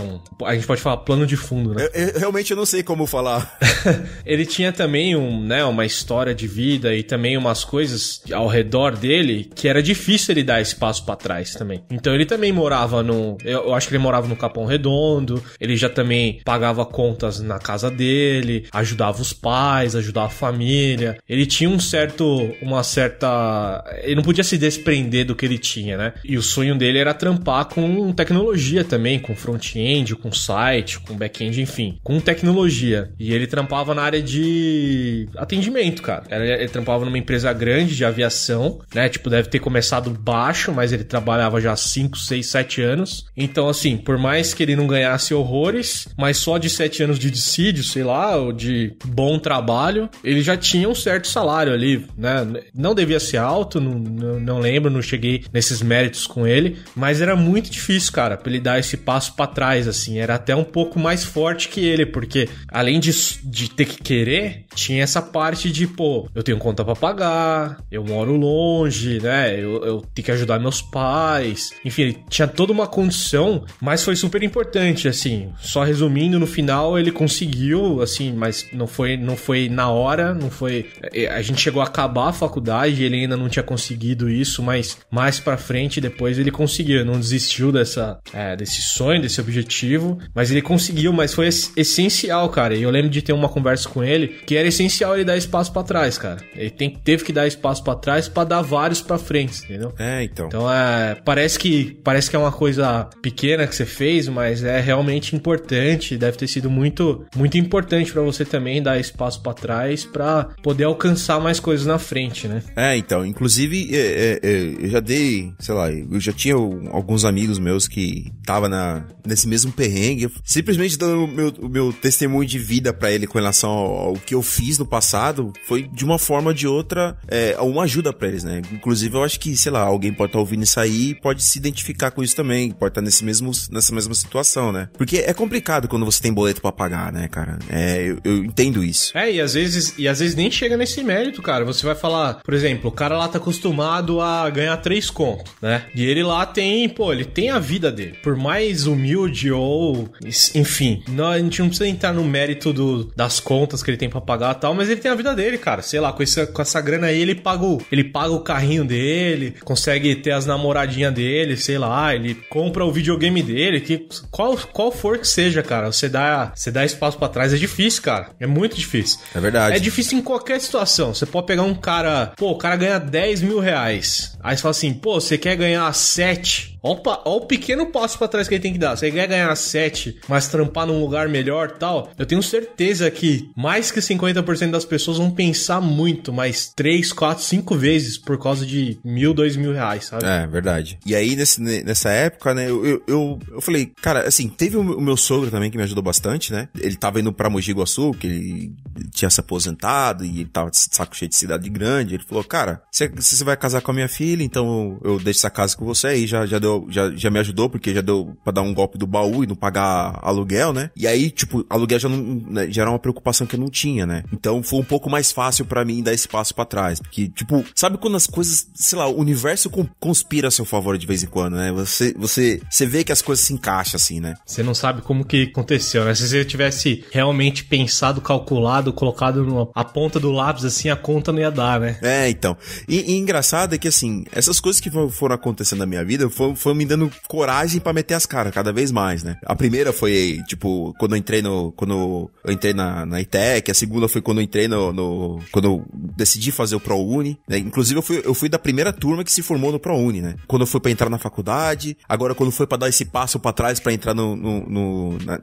a gente pode falar plano de fundo, né? Eu realmente não sei como falar. Ele tinha também uma história de vida e também umas coisas ao redor dele que era difícil ele dar esse passo pra trás também. Então ele também morava eu acho que ele morava no Capão Redondo, ele já também pagava contas na casa dele, ajudava os pais, ajudava a família. Ele tinha ele não podia se desprender do que ele tinha, né? E o sonho dele era trampar com tecnologia também, com front-end, com site, com back-end, enfim, com tecnologia. E ele trampava na área de atendimento, cara. Ele trampava numa empresa grande de aviação, né? Tipo, deve ter começado baixo, mas ele trabalhava já há 5, 6, 7 anos. Então, assim, por mais que ele não ganhasse horrores, mas só de 7 anos de dissídio, sei lá, ou de bom trabalho, ele já tinha um certo salário ali, né? Não devia ser alto, não lembro, não cheguei nesses méritos com ele, mas era muito difícil, cara, pra ele dar esse passo pra trás, assim. Era até um pouco mais forte que ele, porque além de ter que querer, tinha essa parte de, pô, eu tenho conta pra pagar, eu moro longe, né? Eu tenho que ajudar meus pais. Enfim, ele tinha toda uma condição, mas foi super importante, assim. Só resumindo, no final ele conseguiu, assim, mas não foi na hora, não foi... A gente chegou a acabar a faculdade e ele ainda não tinha conseguido isso, mas mais pra frente, depois ele conseguiu. Não desistiu desse sonho, desse objetivo, mas ele conseguiu, mas foi essencial, cara. E eu lembro de ter uma conversa com ele que era essencial ele dar espaço pra trás, cara. Ele teve que dar espaço pra trás pra dar vários pra frente, entendeu? Então. Então, parece que é uma coisa pequena que você fez, mas é realmente importante. Deve ter sido muito, muito importante pra você também dar espaço pra trás pra poder alcançar mais coisas na frente, né? Então. Inclusive, eu já dei, sei lá, eu já tinha alguns amigos meus que estavam nesse mesmo perrengue. Simplesmente dando o meu testemunho de vida pra ele com relação ao que eu fiz no passado, foi de uma forma ou de outra uma ajuda pra eles, né? Inclusive, eu acho que, sei lá, alguém pode estar ouvindo isso aí e pode se identificar com isso também, pode estar nessa mesma situação, né? Porque é complicado quando você tem boleto pra pagar, né, cara? Eu entendo isso. E às vezes nem chega nesse mérito, cara. Você vai falar, por exemplo, o cara lá tá acostumado a ganhar 3 contos, né? E ele lá ele tem a vida dele. Por mais humilde ou... Enfim, a gente não precisa entrar no mérito das contas que ele tem pra pagar e tal, mas ele tem a vida dele, cara. Sei lá, com essa grana aí, ele paga o carrinho dele, consegue ter as namoradinhas dele, sei lá, ele compra o videogame dele, qual for que seja, cara. Você dá espaço pra trás, é difícil, cara. É muito difícil. É verdade. É difícil em qualquer situação. Você pode pegar um cara, o cara ganha 10 mil reais. Aí você fala assim, você quer ganhar 7? Ó o pequeno passo pra trás que ele tem que dar. Se ele quer ganhar 7, mas trampar num lugar melhor e tal, eu tenho certeza que mais que 50% das pessoas vão pensar muito, mais 3, 4, 5 vezes por causa de R$1.000, R$2.000, sabe? É, verdade. E aí, nessa época, né, eu falei, cara, assim, teve o meu sogro também que me ajudou bastante, né? Ele tava indo pra Mogi Guaçu, que ele tinha se aposentado e ele tava de saco cheio de cidade grande. Ele falou, cara, você vai casar com a minha filha, então eu deixo essa casa com você. Aí já me ajudou, porque já deu pra dar um golpe do baú e não pagar aluguel, né? E aí, tipo, aluguel já era uma preocupação que eu não tinha, né? Então foi um pouco mais fácil pra mim dar esse passo pra trás. Porque, tipo, sabe quando as coisas, sei lá, o universo conspira a seu favor de vez em quando, né? Você vê que as coisas se encaixam assim, né? Você não sabe como que aconteceu, né? Se você tivesse realmente pensado, calculado, colocado a ponta do lápis assim, a conta não ia dar, né? É, então. E engraçado é que, assim, essas coisas que foram acontecendo na minha vida foram me dando coragem pra meter as caras cada vez mais, né? A primeira foi, tipo, quando eu entrei na ITEC, a segunda foi quando eu entrei quando eu decidi fazer o ProUni, né? Inclusive eu fui da primeira turma que se formou no ProUni, né? Quando eu fui pra entrar na faculdade, agora quando foi pra dar esse passo pra trás pra entrar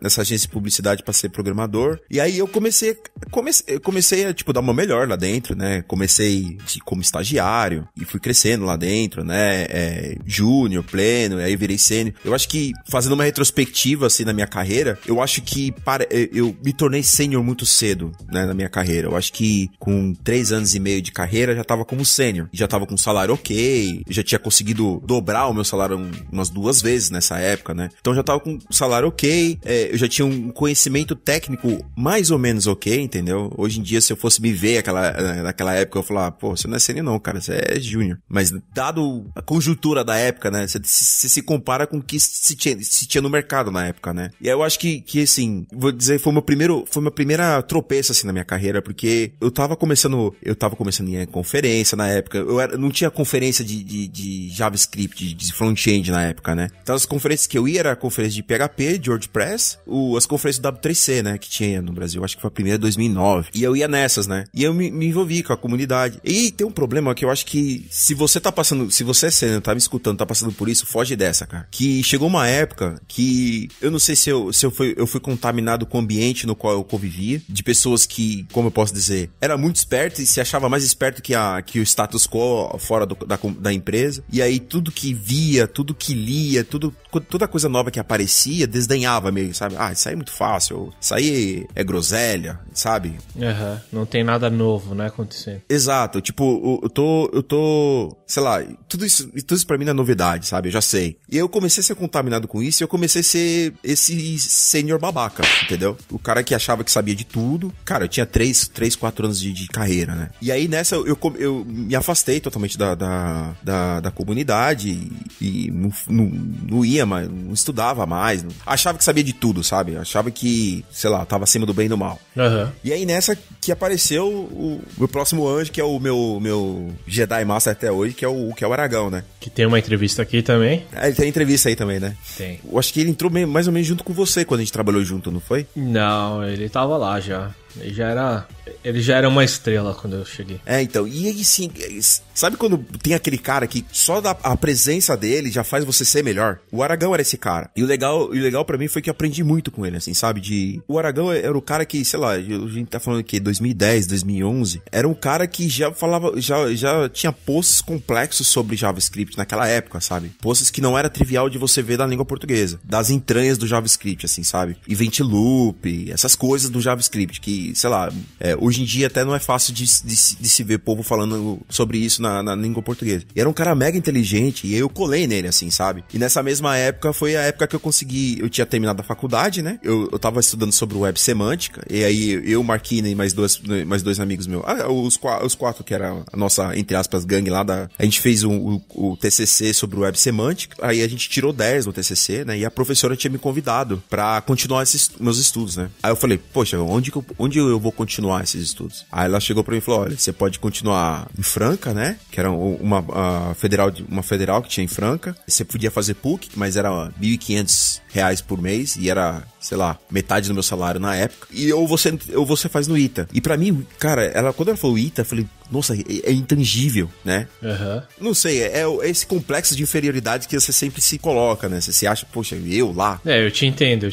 nessa agência de publicidade pra ser programador. E aí eu comecei a, tipo, dar uma melhor lá dentro, né? Comecei como estagiário e fui crescendo lá dentro, né? Júnior, pleno, aí virei sênior. Eu acho que, fazendo uma retrospectiva, assim, na minha carreira, eu acho que eu me tornei sênior muito cedo, né? Na minha carreira. Eu acho que com 3 anos e meio de carreira, já tava como sênior. Já tava com salário ok, já tinha conseguido dobrar o meu salário umas 2 vezes nessa época, né? Então já tava com salário ok, eu já tinha um conhecimento técnico mais ou menos ok, entendeu? Hoje em dia, se eu fosse me ver naquela época, eu falar, pô, você não é sênior não, cara, você é júnior. Mas dado a conjuntura da época, né? Você se compara com o que se tinha no mercado na época, né? E aí eu acho que assim, vou dizer, foi uma primeira tropeço, assim, na minha carreira, porque eu tava começando em conferência na época, não tinha conferência de JavaScript, de front-end na época, né? Então as conferências que eu ia era a conferência de PHP, de WordPress, as conferências do W3C, né? Que tinha no Brasil, acho que foi a primeira em 2009. E eu ia nessas, né? E eu me envolvi com a comunidade. E tem um problema que eu acho que se você é sênior, tá me escutando, tá passando por isso, foge dessa, cara. Que chegou uma época que eu não sei se eu fui contaminado com o ambiente no qual eu convivia, de pessoas que, como eu posso dizer, era muito esperto e se achava mais esperto que o status quo fora da empresa. E aí tudo que via, tudo que lia, toda coisa nova que aparecia, desdenhava meio, sabe? Ah, isso aí é muito fácil, isso aí é groselha, sabe? Não tem nada novo, né, acontecendo. Exato, tipo, eu tô, sei lá, tudo isso pra mim não é novidade, sabe? Eu já sei. E eu comecei a ser contaminado com isso e eu comecei a ser esse sênior babaca, entendeu? O cara que achava que sabia de tudo. Cara, eu tinha 3, 4 anos de carreira, né? E aí nessa eu me afastei totalmente da comunidade e não ia mais, não estudava mais, achava que sabia de tudo, sabe? Achava que, sei lá, tava acima do bem e do mal. E aí nessa que apareceu o meu próximo anjo, que é o meu Jedi Master até hoje, que é o Aragão, né? Que tem uma entrevista aqui também. Ele tem entrevista aí também, né? Tem. Eu acho que ele entrou mais ou menos junto com você quando a gente trabalhou junto, não foi? Não, ele tava lá já. Ele já era uma estrela quando eu cheguei. Então, e aí sim, sabe quando tem aquele cara que só a presença dele já faz você ser melhor? O Aragão era esse cara. E o legal pra mim foi que eu aprendi muito com ele, assim, sabe? O Aragão era o cara que, sei lá, a gente tá falando que 2010, 2011, era um cara que já falava, já tinha posts complexos sobre JavaScript naquela época, sabe? Posts que não era trivial de você ver na língua portuguesa, das entranhas do JavaScript, assim, sabe? Event loop, essas coisas do JavaScript que, sei lá, hoje em dia até não é fácil de se ver povo falando sobre isso na língua portuguesa. E era um cara mega inteligente e eu colei nele, assim, sabe? E nessa mesma época foi a época que eu tinha terminado a faculdade, né? Eu tava estudando sobre web semântica e aí eu, Marquina e mais dois amigos meus, os 4 que era a nossa, entre aspas, gangue lá a gente fez o TCC sobre web semântica, aí a gente tirou 10 no TCC, né? E a professora tinha me convidado pra continuar meus estudos, né? Aí eu falei, poxa, onde eu vou continuar esses estudos? Aí ela chegou pra mim e falou, olha, você pode continuar em Franca, né? Que era uma federal que tinha em Franca. Você podia fazer PUC, mas era R$1.500 por mês e era, sei lá, metade do meu salário na época. Ou você faz no ITA. E pra mim, cara, quando ela falou ITA, eu falei, nossa, é intangível, né? Uhum. Não sei, é esse complexo de inferioridade que você sempre se coloca, né? Você se acha, poxa, eu lá. Eu te entendo.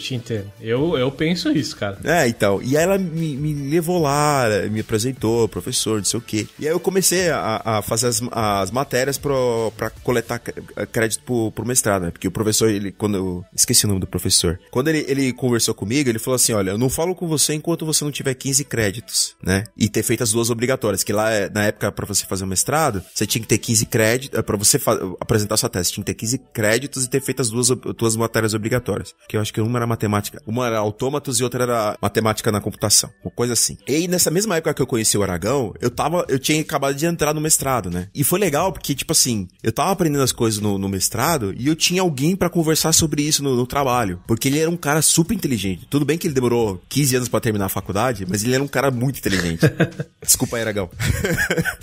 Eu penso isso, cara. Então. E aí ela me levou lá, me apresentou, professor, não sei o quê. E aí eu comecei a fazer as matérias pra coletar crédito pro mestrado, né? Porque o professor, esqueci o nome do professor. Quando ele conversou comigo, ele falou assim, olha, eu não falo com você enquanto você não tiver 15 créditos, né? E ter feito as 2 obrigatórias, que lá, na época, pra você fazer o mestrado, você tinha que ter 15 créditos, pra você apresentar sua tese, tinha que ter 15 créditos e ter feito as duas matérias obrigatórias. Que eu acho que uma era matemática, uma era autômatos e outra era matemática na computação, uma coisa assim. E aí, nessa mesma época que eu conheci o Aragão, eu tinha acabado de entrar no mestrado, né? E foi legal, porque, tipo assim, eu tava aprendendo as coisas no mestrado e eu tinha alguém pra conversar sobre isso no trabalho. Porque ele era um cara super inteligente. Tudo bem que ele demorou 15 anos pra terminar a faculdade, mas ele era um cara muito inteligente. Desculpa aí, Aragão.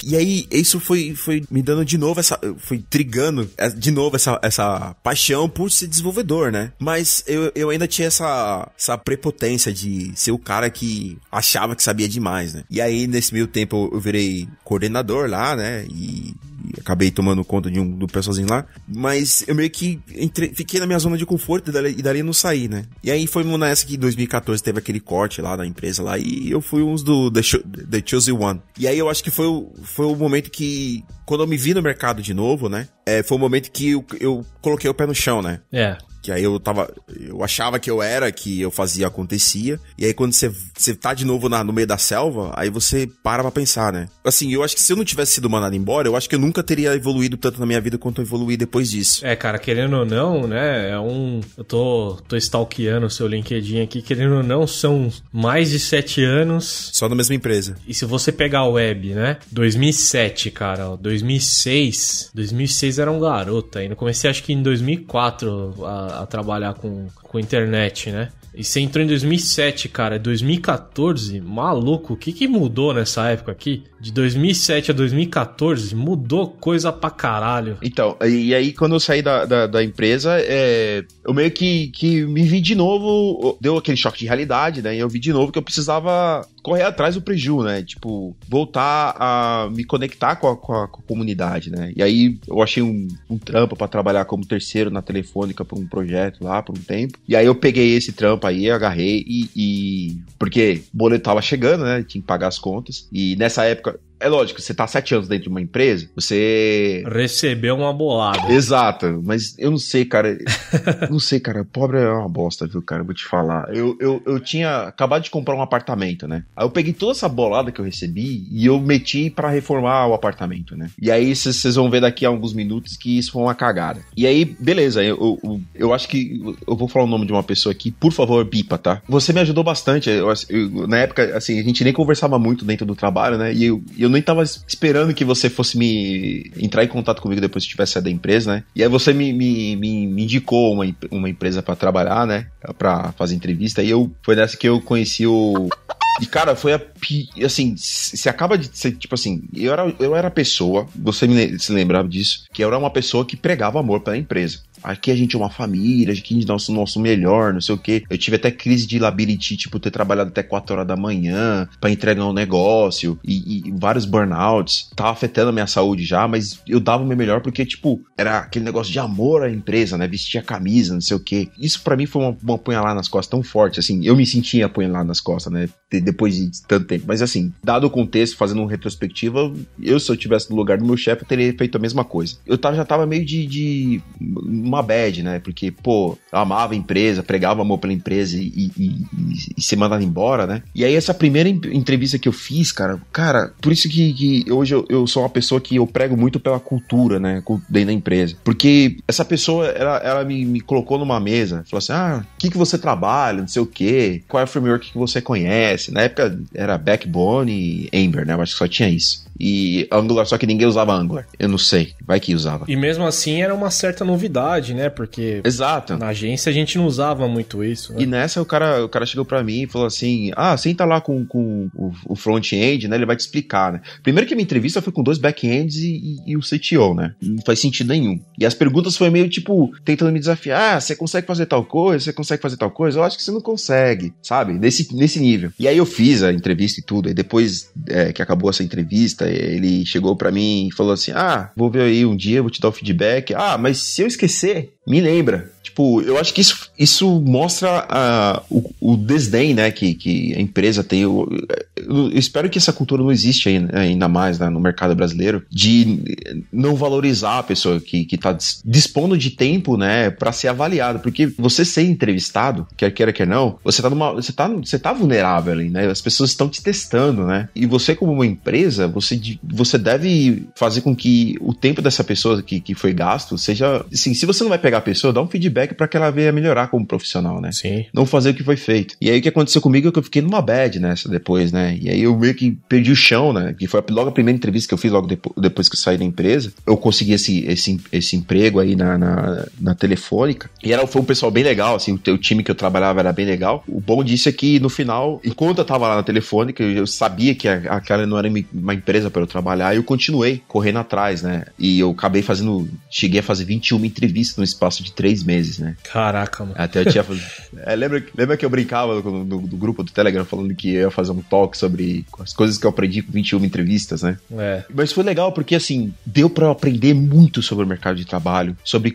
E aí, isso foi me dando de novo foi trigando de novo essa paixão por ser desenvolvedor, né? Mas eu ainda tinha essa prepotência de ser o cara que achava que sabia demais, né? E aí, nesse meio tempo, eu virei coordenador lá, né? E acabei tomando conta do pessoalzinho lá, mas eu meio que fiquei na minha zona de conforto e dali eu não saí, né? E aí foi nessa que em 2014 teve aquele corte lá da empresa lá e eu fui uns do The Chosen One. E aí eu acho que foi o momento que, quando eu me vi no mercado de novo, né? Foi o momento que eu coloquei o pé no chão, né? Que aí eu achava que eu fazia, acontecia. E aí quando você tá de novo no meio da selva, aí você para pra pensar, né? Assim, eu acho que se eu não tivesse sido mandado embora, eu acho que eu nunca teria evoluído tanto na minha vida quanto eu evoluí depois disso. Cara, querendo ou não, né, eu tô stalkeando o seu LinkedIn aqui, querendo ou não, são mais de 7 anos. Só na mesma empresa. E se você pegar a web, né, 2007, cara, ó, 2006 era um garoto ainda. Comecei acho que em 2004 a trabalhar com internet, né? E você entrou em 2007, cara. 2014, maluco, o que mudou nessa época aqui? De 2007 a 2014, mudou coisa pra caralho. Então, e aí quando eu saí da empresa, eu meio que me vi de novo, deu aquele choque de realidade, né? E eu vi de novo que eu precisava correr atrás do preju, né? Tipo, voltar a me conectar com a comunidade, né? E aí eu achei um trampo pra trabalhar como terceiro na Telefônica por um projeto lá, por um tempo. E aí eu peguei esse trampo aí, agarrei porque o boleto tava chegando, né? Tinha que pagar as contas. E nessa época, é lógico, você tá 7 anos dentro de uma empresa, você... recebeu uma bolada. Exato, mas eu não sei, cara. Não sei, cara. Pobre é uma bosta, viu, cara? Vou te falar. Eu tinha acabado de comprar um apartamento, né? Aí eu peguei toda essa bolada que eu recebi e eu meti pra reformar o apartamento, né? E aí vocês vão ver daqui a alguns minutos que isso foi uma cagada. E aí, beleza, eu acho que eu vou falar o nome de uma pessoa aqui, por favor, bipa, tá? Você me ajudou bastante. Na época, assim, a gente nem conversava muito dentro do trabalho, né? E eu nem tava esperando que você fosse entrar em contato comigo depois que tivesse saído da empresa, né? E aí você me indicou uma empresa pra trabalhar, né? Pra fazer entrevista. E foi nessa que eu conheci o... E, cara, foi assim, você acaba de ser, tipo assim, eu era a pessoa, você se lembrava disso, que eu era uma pessoa que pregava amor pela empresa. Aqui a gente é uma família, aqui a gente dá o nosso melhor, não sei o quê. Eu tive até crise de labirintite, tipo, ter trabalhado até 4 horas da manhã pra entregar um negócio e vários burnouts. Tava afetando a minha saúde já, mas eu dava o meu melhor porque, tipo, era aquele negócio de amor à empresa, né? Vestia a camisa, não sei o quê. Isso pra mim foi uma apunhalada nas costas tão forte, assim. Eu me sentia apunhalado nas costas, né? Depois de tanto tempo. Mas, assim, dado o contexto, fazendo uma retrospectiva, se eu tivesse no lugar do meu chefe, eu teria feito a mesma coisa. Eu já tava meio de uma bad, né? Porque, pô, eu amava a empresa, pregava amor pela empresa e ser mandado embora, né? E aí essa primeira entrevista que eu fiz, cara, por isso que hoje eu sou uma pessoa que eu prego muito pela cultura, né? Dentro da empresa. Porque essa pessoa, ela me colocou numa mesa, falou assim, o que você trabalha, não sei o quê, qual é o framework que você conhece? Na época era Backbone e Ember, né? Eu acho que só tinha isso. E Angular, só que ninguém usava Angular. Eu não sei, vai que usava. E mesmo assim era uma certa novidade, né? Porque exato, na agência a gente não usava muito isso, né? E nessa o cara chegou pra mim e falou assim, senta lá com o front-end, né? Ele vai te explicar, né? Primeiro que a minha entrevista foi com 2 back-ends e o CTO, né? Não faz sentido nenhum. E as perguntas foi meio tipo, tentando me desafiar, você consegue fazer tal coisa? Você consegue fazer tal coisa? Eu acho que você não consegue, sabe? Nesse nível. E aí eu fiz a entrevista e tudo, e depois que acabou essa entrevista, entrevista, ele chegou pra mim e falou assim, vou ver aí um dia, vou te dar o feedback. Mas se eu esquecer, me lembra. Tipo, eu acho que isso mostra o desdém, né, que a empresa tem. Eu espero que essa cultura não existe ainda mais, né, no mercado brasileiro, de não valorizar a pessoa que tá dispondo de tempo, né, pra ser avaliado. Porque você ser entrevistado, quer queira, quer não, você tá vulnerável ali, né? As pessoas estão te testando, né? E você, como uma empresa, você deve fazer com que o tempo dessa pessoa que foi gasto seja, assim, se você não vai pegar a pessoa, dá um feedback pra que ela venha melhorar como profissional, né? Sim. Não fazer o que foi feito. E aí o que aconteceu comigo é que eu fiquei numa bad nessa depois, né? E aí eu meio que perdi o chão, né? Que foi logo a primeira entrevista que eu fiz logo depois que eu saí da empresa. Eu consegui esse emprego aí na Telefônica. E foi um pessoal bem legal, assim, o time que eu trabalhava era bem legal. O bom disso é que no final, enquanto eu tava lá na Telefônica, eu sabia que aquela não era uma empresa para eu trabalhar, e eu continuei correndo atrás, né? E eu cheguei a fazer 21 entrevistas no espaço de 3 meses, né? Caraca, mano. Até eu tinha... lembra que eu brincava no grupo do Telegram falando que eu ia fazer um talk sobre as coisas que eu aprendi com 21 entrevistas, né? Mas foi legal porque, assim, deu pra eu aprender muito sobre o mercado de trabalho, sobre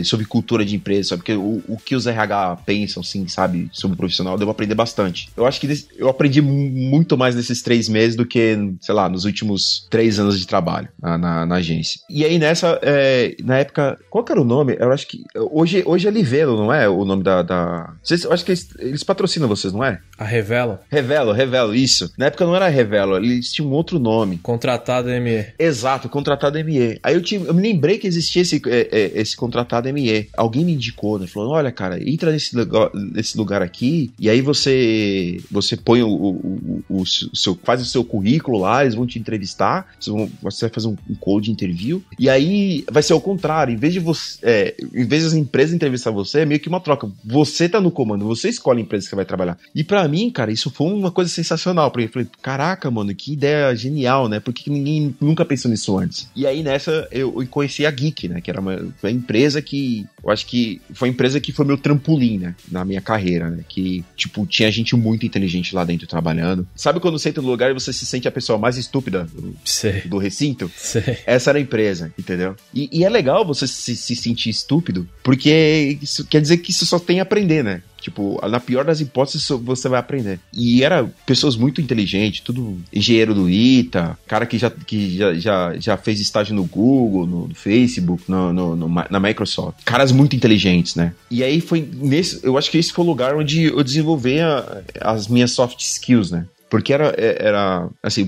sobre cultura de empresa, sobre o que os RH pensam, assim, sabe? Sobre o profissional, deu pra aprender bastante. Eu acho que eu aprendi muito mais nesses 3 meses do que, sei lá, nos últimos 3 anos de trabalho na agência. E aí na época, qual que era o nome? Eu acho que hoje é Livelo, não é o nome da... Eu acho que eles patrocinam vocês, não é? A Revelo? Revelo, isso. Na época não era Revelo, eles tinham um outro nome. Contratado ME. Exato, Contratado ME. Aí eu me lembrei que existia esse Contratado ME. Alguém me indicou, né? Falou, olha, cara, entra nesse lugar aqui, e aí você põe faz o seu currículo lá, eles vão te entrevistar, você vai fazer um code interview, e aí vai ser ao contrário, em vez de as empresas entrevistar você, é meio que uma troca. Você tá no comando, você escolhe a empresa que você vai trabalhar. E pra mim, cara, isso foi uma coisa sensacional. Porque eu falei, caraca, mano, que ideia genial, né? Por que ninguém nunca pensou nisso antes? E aí nessa eu conheci a Geek, né? Que era uma empresa que, eu acho que foi a empresa que foi meu trampolim, né? Na minha carreira, né? Que, tipo, tinha gente muito inteligente lá dentro trabalhando. Sabe quando você entra no lugar e você se sente a pessoa mais estúpida do recinto? Sei. Essa era a empresa, entendeu? E é legal você se sentir estúpido, porque isso quer dizer que isso só tem a aprender, né? Tipo, na pior das hipóteses, você vai aprender. E era pessoas muito inteligentes, tudo engenheiro do ITA, cara que já fez estágio no Google, no Facebook, na Microsoft. Caras muito inteligentes, né? E aí foi eu acho que esse foi o lugar onde eu desenvolvi as minhas soft skills, né? Porque era assim,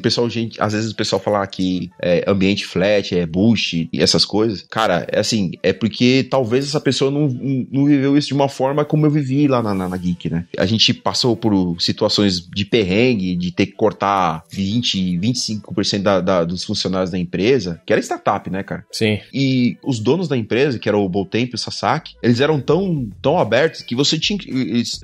às vezes o pessoal fala que ambiente flat, bullshit e essas coisas. Cara, assim, é porque talvez essa pessoa não viveu isso de uma forma como eu vivi lá na Geek, né? A gente passou por situações de perrengue, de ter que cortar 25% dos funcionários da empresa, que era startup, né, cara? Sim. E os donos da empresa, que era o Boltemp e o Sasaki, eles eram tão abertos que você tinha...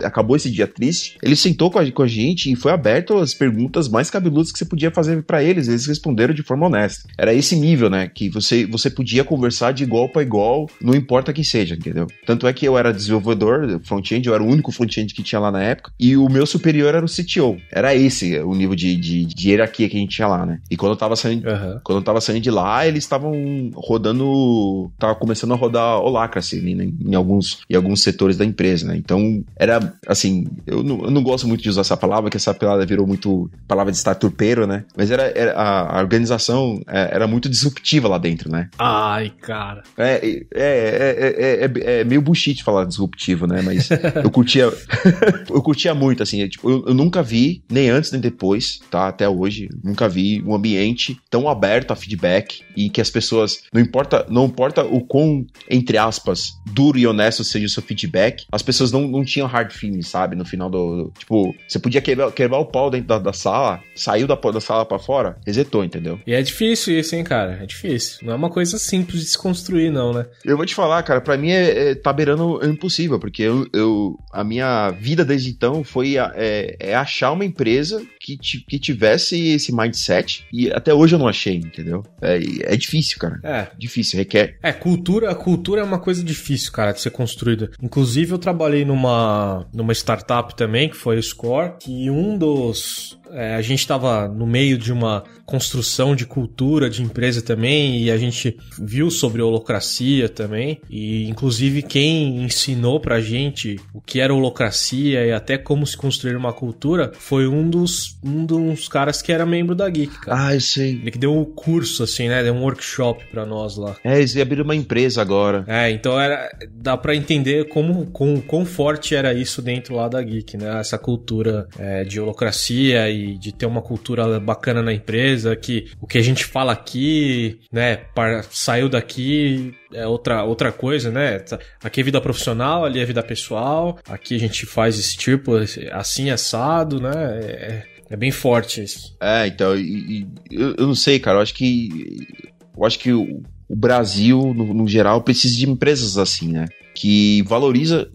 Acabou esse dia triste, ele sentou com a gente e foi aberto as perguntas mais cabeludas que você podia fazer pra eles. Eles responderam de forma honesta. Era esse nível, né? Que você podia conversar de igual pra igual, não importa quem seja, entendeu? Tanto é que eu era desenvolvedor front-end, eu era o único front-end que tinha lá na época, e o meu superior era o CTO. Era esse o nível de hierarquia que a gente tinha lá, né? E quando eu tava saindo de lá, eles estavam rodando... Tava começando a rodar Holacracy, né? em alguns setores da empresa, né? Então, era, assim... Eu não gosto muito de usar essa palavra, que essa palavra virou muito palavra de startupeiro, né? Mas a organização era muito disruptiva lá dentro, né? Ai, cara. É meio bullshit falar disruptivo, né? Mas eu curtia muito, assim. Eu nunca vi, nem antes nem depois, tá? Até hoje, nunca vi um ambiente tão aberto a feedback e que as pessoas, não importa o quão, entre aspas, duro e honesto seja o seu feedback, as pessoas não tinham hard feelings, sabe? No final tipo, você podia quebrar o pau dentro da sala, saiu da sala pra fora, resetou, entendeu? E é difícil isso, hein, cara? É difícil. Não é uma coisa simples de se construir, não, né? Eu vou te falar, cara, pra mim tá beirando impossível, porque a minha vida desde então foi achar uma empresa que tivesse esse mindset, e até hoje eu não achei, entendeu? É difícil, cara. Difícil, requer. A cultura é uma coisa difícil, cara, de ser construída. Inclusive, eu trabalhei numa startup também, que foi o Score, que um dos a gente estava no meio de uma construção de cultura de empresa também, e a gente viu sobre holacracia também, e inclusive quem ensinou pra gente o que era holacracia e até como se construir uma cultura foi um dos caras que era membro da Geek, cara. Ah, eu sei. Ele que deu um curso, assim, né? Deu um workshop pra nós lá. Eles abriram uma empresa agora. Então dá pra entender quão forte era isso dentro lá da Geek, né? Essa cultura de holacracia e de ter uma cultura bacana na empresa, que o que a gente fala aqui, né, saiu daqui é outra coisa, né? Aqui é vida profissional, ali é vida pessoal, aqui a gente faz esse tipo, assim, assado, né? É bem forte isso. Então, eu não sei, cara, eu acho que o Brasil, no geral, precisa de empresas assim, né? Que valoriza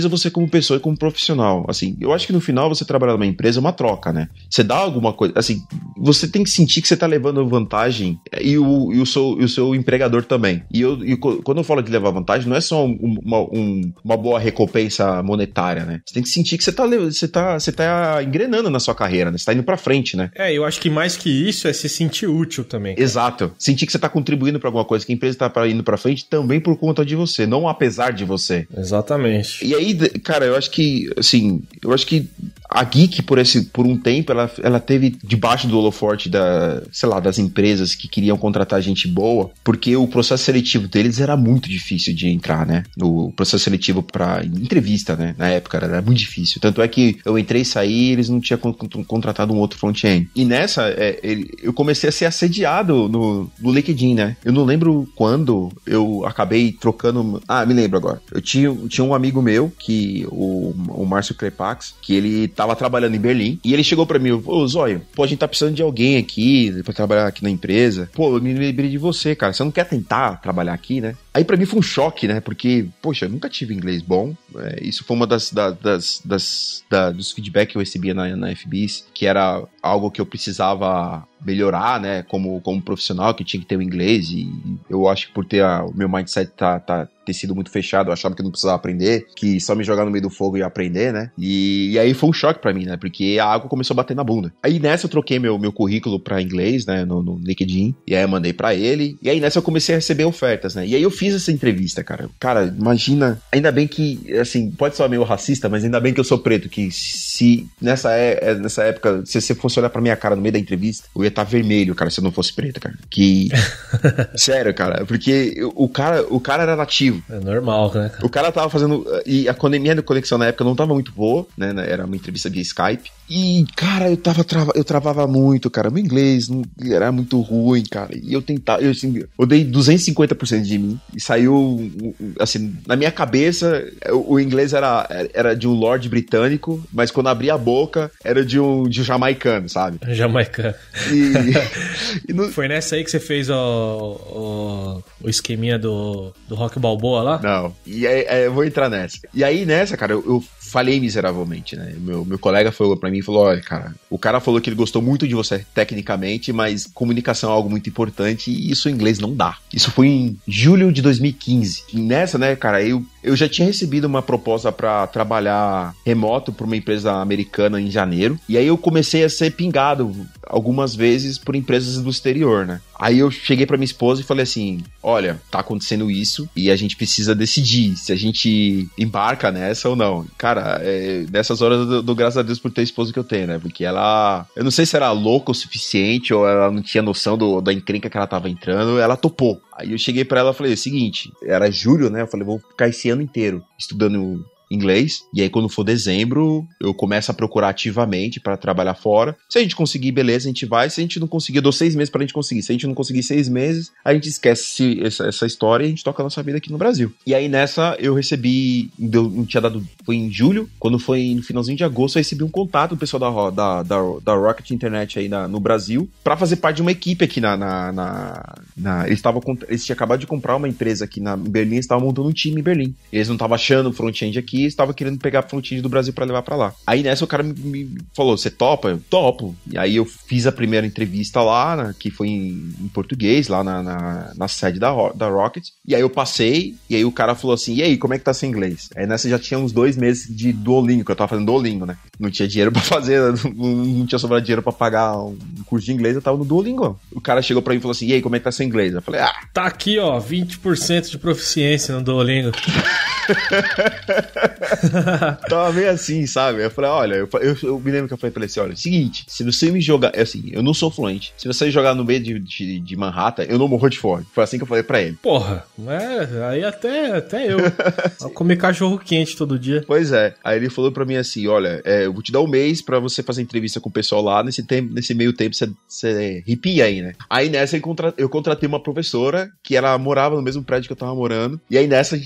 você como pessoa e como profissional. Assim, eu acho que no final você trabalhar numa empresa é uma troca, né? Você dá alguma coisa, assim, você tem que sentir que você tá levando vantagem e o seu empregador também. E quando eu falo de levar vantagem, não é só uma boa recompensa monetária, né? Você tem que sentir que você tá engrenando na sua carreira, né? Você tá indo pra frente, né? Eu acho que mais que isso é se sentir útil também. Exato. Sentir que você tá contribuindo pra alguma coisa, que a empresa tá indo pra frente também por conta de você, não apesar de você. Exatamente. E aí, cara, eu acho que a Geek, por um tempo, ela teve debaixo do holoforte das empresas que queriam contratar gente boa, porque o processo seletivo deles era muito difícil de entrar, né? O processo seletivo pra entrevista, né? Na época era muito difícil. Tanto é que eu entrei e saí, eles não tinham contratado um outro front-end. E nessa, eu comecei a ser assediado no LinkedIn, né? Eu não lembro quando eu acabei trocando... me lembro agora. Eu tinha um amigo meu, o Márcio Crepax, que ele tava trabalhando em Berlim, e ele chegou pra mim, Zóio, a gente tá precisando de alguém aqui pra trabalhar aqui na empresa. Eu me lembrei de você, cara, você não quer tentar trabalhar aqui, né? Aí pra mim foi um choque, né? Porque, poxa, eu nunca tive inglês bom. Isso foi uma dos feedbacks que eu recebia na FBIS, que era algo que eu precisava melhorar, né? Como profissional, que tinha que ter o inglês. E eu acho que por ter o meu mindset ter sido muito fechado, eu achava que eu não precisava aprender, que só me jogar no meio do fogo e aprender, né? E aí foi um choque pra mim, né? Porque a água começou a bater na bunda. Aí nessa eu troquei meu currículo pra inglês, né? No LinkedIn. E aí eu mandei pra ele. E aí nessa eu comecei a receber ofertas, né? E aí eu fiz essa entrevista, cara. Cara, imagina... Ainda bem que, assim, pode soar meio racista, mas ainda bem que eu sou preto, que se nessa época, se você fosse olhar pra minha cara no meio da entrevista, eu ia estar vermelho, cara, se eu não fosse preto, cara. Sério, cara. Porque o cara era nativo. É normal, né? O cara tava fazendo... E a minha conexão na época não tava muito boa, né? Era uma entrevista via Skype. E, cara, eu travava muito, cara. Meu inglês era muito ruim, cara. E eu tentava... Eu dei 250% de mim. E saiu... Assim, na minha cabeça, o inglês era de um lord britânico, mas quando abria a boca, era de um jamaicano, sabe? Jamaicano. Foi nessa aí que você fez o esqueminha do Rock Balboa lá? Não. E aí, eu vou entrar nessa. E aí, nessa, cara, eu falhei miseravelmente, né? Meu colega falou pra mim, olha, cara, o cara falou que ele gostou muito de você tecnicamente, mas comunicação é algo muito importante e isso em inglês não dá. Isso foi em julho de 2015. E nessa, né, cara, eu já tinha recebido uma proposta pra trabalhar remoto pra uma empresa americana em janeiro, e aí eu comecei a ser pingado algumas vezes por empresas do exterior, né? Aí eu cheguei pra minha esposa e falei assim, olha, tá acontecendo isso e a gente precisa decidir se a gente embarca nessa ou não. Cara, nessas horas eu dou graças a Deus por ter a esposa que eu tenho, né? Porque ela, eu não sei se era louca o suficiente ou ela não tinha noção da encrenca que ela tava entrando, ela topou. Aí eu cheguei pra ela e falei o seguinte, era julho, né? Eu falei, vou ficar esse ano inteiro estudando inglês, e aí quando for dezembro eu começo a procurar ativamente para trabalhar fora. Se a gente conseguir, beleza, a gente vai. Se a gente não conseguir, eu dou 6 meses pra gente conseguir. Se a gente não conseguir 6 meses, a gente esquece essa história e a gente toca a nossa vida aqui no Brasil. E aí nessa eu recebi, não tinha dado, foi em julho, quando foi no finalzinho de agosto, eu recebi um contato do pessoal da Rocket Internet aí no Brasil, pra fazer parte de uma equipe aqui eles tinham acabado de comprar uma empresa aqui em Berlim, eles estavam montando um time em Berlim. Eles não estavam achando front-end aqui, aqui e estava querendo pegar front-end do Brasil pra levar pra lá. Aí nessa o cara me falou, você topa? Eu topo. E aí eu fiz a primeira entrevista lá, né, que foi em português, lá na sede da Rocket. E aí eu passei, e aí o cara falou assim, e aí, como é que tá seu inglês? Aí nessa já tinha uns 2 meses de Duolingo, que eu tava fazendo Duolingo, né? Não tinha dinheiro pra fazer, não tinha sobrado dinheiro pra pagar um curso de inglês, eu tava no Duolingo. O cara chegou pra mim e falou assim, e aí, como é que tá seu inglês? Eu falei, Tá aqui, ó, 20% de proficiência no Duolingo. Tava meio assim, sabe? Eu falei, olha, eu me lembro que eu falei pra ele assim, olha, seguinte, se você me jogar, assim, eu não sou fluente, se você jogar no meio de Manhattan, eu não morro de fome. Foi assim que eu falei pra ele. Porra, aí até eu. Vou comer cachorro quente todo dia. Pois é. Aí ele falou pra mim assim, olha, eu vou te dar 1 mês pra você fazer entrevista com o pessoal lá, nesse meio tempo você ripia aí, né? Aí nessa eu contratei uma professora que ela morava no mesmo prédio que eu tava morando, e aí nessa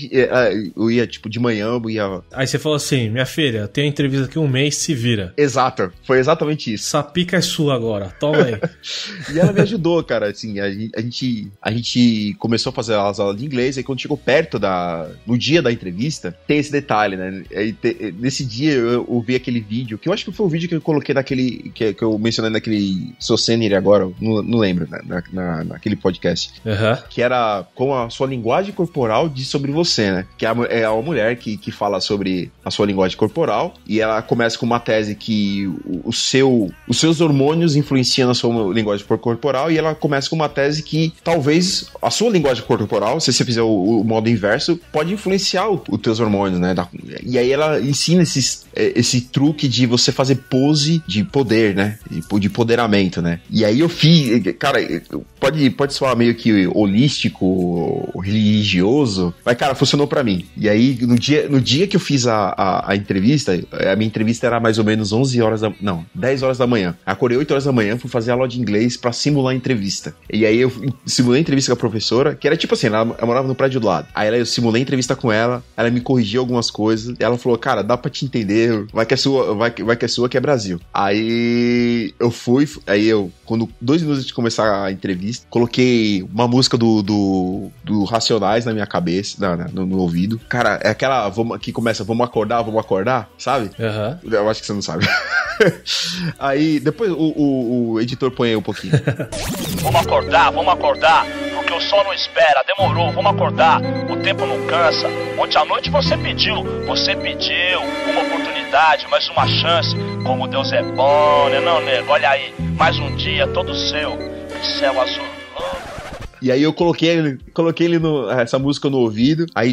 eu ia, tipo, de manhã, eu ia... Aí você falou assim, minha filha, eu tenho entrevista aqui 1 mês, se vira. Exato, foi exatamente isso. Essa pica é sua agora, toma aí. E ela me ajudou, cara, assim, a gente começou a fazer as aulas de inglês, e quando chegou perto no dia da entrevista, tem esse detalhe, né? Nesse dia eu vi aquele vídeo, que eu acho que foi o vídeo que eu coloquei naquele, que eu mencionei naquele Society agora, não lembro, né? Naquele podcast. Que era como a sua linguagem corporal diz sobre você, né? Que é uma mulher que fala sobre a sua linguagem corporal, e ela começa com uma tese que os seus hormônios influenciam na sua linguagem corporal, e ela começa com uma tese que talvez a sua linguagem corporal, se você fizer o modo inverso, pode influenciar os teus hormônios, né? E aí ela ensina esse truque de você fazer pose de poder, né? De empoderamento, né? E aí eu fiz, cara, pode soar meio que holístico, religioso, mas, cara, funcionou pra mim. E aí, no dia que eu fiz a entrevista, a minha entrevista era mais ou menos 10 horas da manhã. Acordei 8 horas da manhã, fui fazer aula de inglês pra simular a entrevista. E aí eu simulei a entrevista com a professora, que era tipo assim, ela morava no prédio do lado. Aí eu simulei a entrevista com ela me corrigiu algumas coisas, ela falou, cara, dá pra te entender, vai que é sua, que é Brasil. Aí eu fui, quando 2 minutos de começar a entrevista, coloquei uma música do Racionais na minha cabeça, no ouvido. Cara, é aquela que começa, vamos acordar, sabe? Eu acho que você não sabe. Aí, depois o editor põe aí um pouquinho. Vamos acordar, porque o sol não espera, demorou, vamos acordar, o tempo não cansa. Ontem à noite você pediu uma oportunidade, mais uma chance. Como Deus é bom, né, não, nego? Olha aí, mais um dia todo seu, que céu azul. E aí eu coloquei ele essa música no ouvido, aí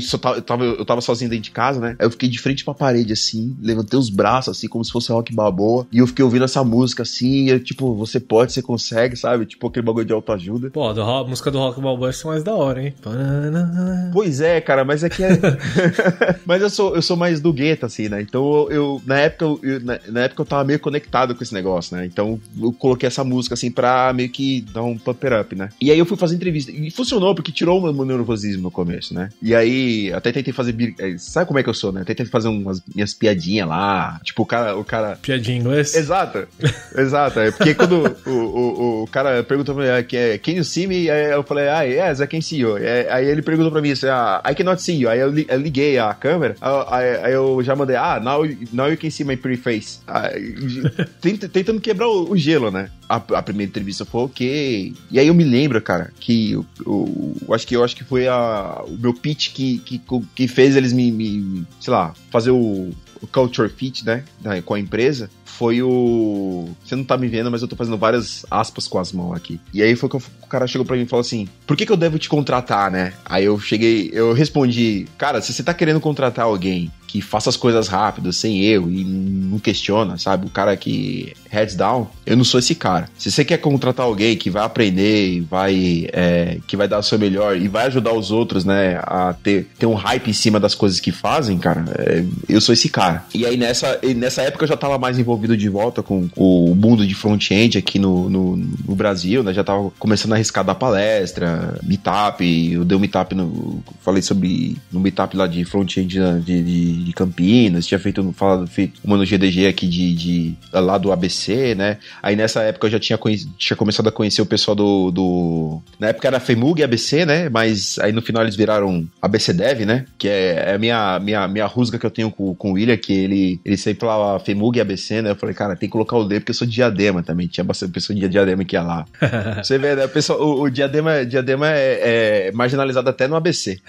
eu tava sozinho dentro de casa, né? Aí eu fiquei de frente pra parede, assim, levantei os braços, assim, como se fosse Rock Balboa, e eu fiquei ouvindo essa música, assim, e eu, tipo, você pode, você consegue, sabe? Tipo, aquele bagulho de autoajuda. Pô, a música do Rock Balboa é mais da hora, hein? Pois é, cara, mas é que mas eu sou mais do gueto, assim, né? Então na época eu tava meio conectado com esse negócio, né? Então eu coloquei essa música, assim, pra meio que dar um pumper up, né? E aí eu fui fazer entrevista. E funcionou, porque tirou o meu nervosismo no começo, né? E aí, até tentei fazer... Sabe como é que eu sou, né? Tentei fazer umas minhas piadinhas lá. Tipo, o cara... Piadinha em inglês? Exato. É porque quando o cara perguntou pra mim, can you see me? Aí eu falei, yes, I can see you. Aí ele perguntou pra mim assim, I cannot see you. Aí eu liguei a câmera, aí eu já mandei, now you can see my pretty face. Tentando quebrar o gelo, né? A primeira entrevista foi ok. E aí eu me lembro, cara, que eu acho que foi o meu pitch que fez eles me sei lá, fazer o culture fit, né, com a empresa, foi você não tá me vendo, mas eu tô fazendo várias aspas com as mãos aqui. E aí foi que o cara chegou pra mim e falou assim, por que eu devo te contratar, né? Aí eu respondi, cara, se você tá querendo contratar alguém que faça as coisas rápido, sem erro e não questiona, sabe? O cara que heads down, eu não sou esse cara. Se você quer contratar alguém que vai aprender, que vai dar o seu melhor e vai ajudar os outros, né, a ter um hype em cima das coisas que fazem, cara, eu sou esse cara. E aí nessa época eu já tava mais envolvido de volta com o mundo de front-end aqui no Brasil, né? Já tava começando a arriscar dar palestra, meetup, eu dei um meetup falei sobre no meetup lá de front-end de de Campinas, tinha feito uma no GDG aqui lá do ABC, né? Aí nessa época eu já tinha começado a conhecer o pessoal na época era FEMUG e ABC, né? Mas aí no final eles viraram ABC Dev, né? Que é a minha rusga que eu tenho com o William, que ele sempre falava FEMUG e ABC, né? Eu falei, cara, tem que colocar o D porque eu sou de Diadema também. Tinha bastante pessoa de Diadema que ia lá. Você vê, né? O Diadema é marginalizado até no ABC.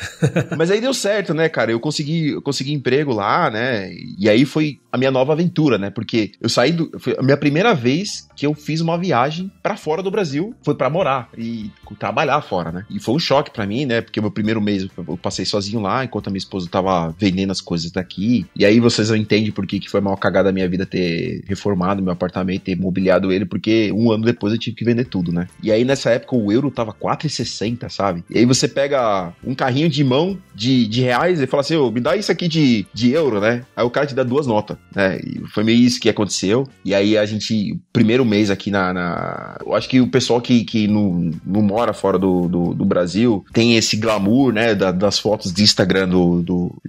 Mas aí deu certo, né, cara? Eu consegui emprego lá, né? E aí foi a minha nova aventura, né? Porque foi a minha primeira vez que eu fiz uma viagem pra fora do Brasil, foi pra morar e trabalhar fora, né? E foi um choque pra mim, né? Porque o meu primeiro mês eu passei sozinho lá, enquanto a minha esposa tava vendendo as coisas daqui. E aí vocês não entendem por que foi mal cagada a minha vida ter reformado meu apartamento, ter mobiliado ele, porque um ano depois eu tive que vender tudo, né? E aí nessa época o euro tava 4,60, sabe? E aí você pega um carrinho de mão de reais e fala assim, me dá isso aqui de euro, né? Aí o cara te dá 2 notas, né? E foi meio isso que aconteceu. E aí a gente, primeiro mês aqui eu acho que o pessoal que não mora fora do Brasil tem esse glamour, né? Das fotos de Instagram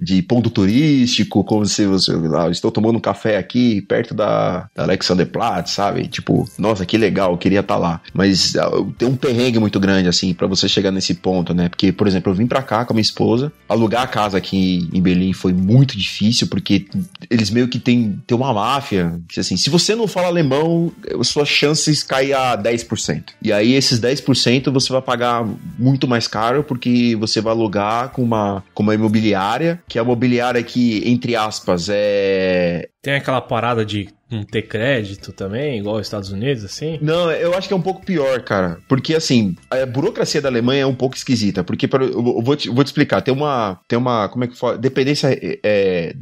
de ponto turístico, como se você lá, estou tomando um café aqui perto da Alexanderplatz, sabe? Tipo, nossa, que legal, eu queria estar lá. Mas tem um perrengue muito grande, assim, pra você chegar nesse ponto, né? Porque, por exemplo, eu vim pra cá com a minha esposa, alugar a casa aqui em Berlim foi muito difícil, porque eles meio que tem uma máfia, que assim, se você não fala alemão, suas chances caem a 10%. E aí esses 10% você vai pagar muito mais caro, porque você vai alugar com uma imobiliária, que é uma imobiliária que, entre aspas, Tem aquela parada de não ter crédito também, igual aos Estados Unidos, assim? Não, eu acho que é um pouco pior, cara. Porque, assim, a burocracia da Alemanha é um pouco esquisita. Porque, eu vou te explicar. Tem uma como é que fala?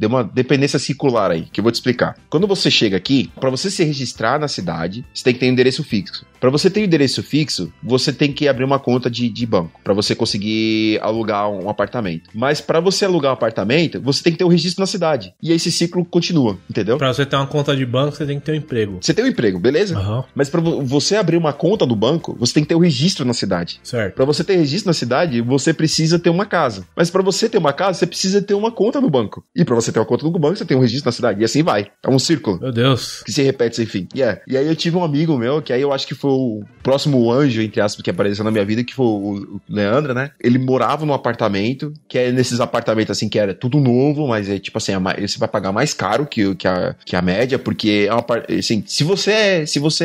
Uma dependência circular aí, que eu vou te explicar. Quando você chega aqui, pra você se registrar na cidade, você tem que ter um endereço fixo. Pra você ter um endereço fixo, você tem que abrir uma conta de banco, pra você conseguir alugar um apartamento. Mas pra você alugar um apartamento, você tem que ter um registro na cidade. E esse ciclo continua, entendeu? Pra você ter uma conta de banco, você tem que ter um emprego. Você tem um emprego, beleza? Uhum. Mas pra você abrir uma conta do banco, você tem que ter um registro na cidade. Certo. Pra você ter registro na cidade, você precisa ter uma casa. Mas pra você ter uma casa, você precisa ter uma conta no banco. E pra você ter uma conta no banco, você tem um registro na cidade. E assim vai. É um círculo. Meu Deus. Que se repete sem fim. E aí eu tive um amigo meu, que aí eu acho que foi o próximo anjo, entre aspas, que apareceu na minha vida, que foi o Leandro, né? Ele morava num apartamento, que é nesses apartamentos assim, que era tudo novo, mas é tipo assim, você vai pagar mais caro que a média, porque é uma assim, se você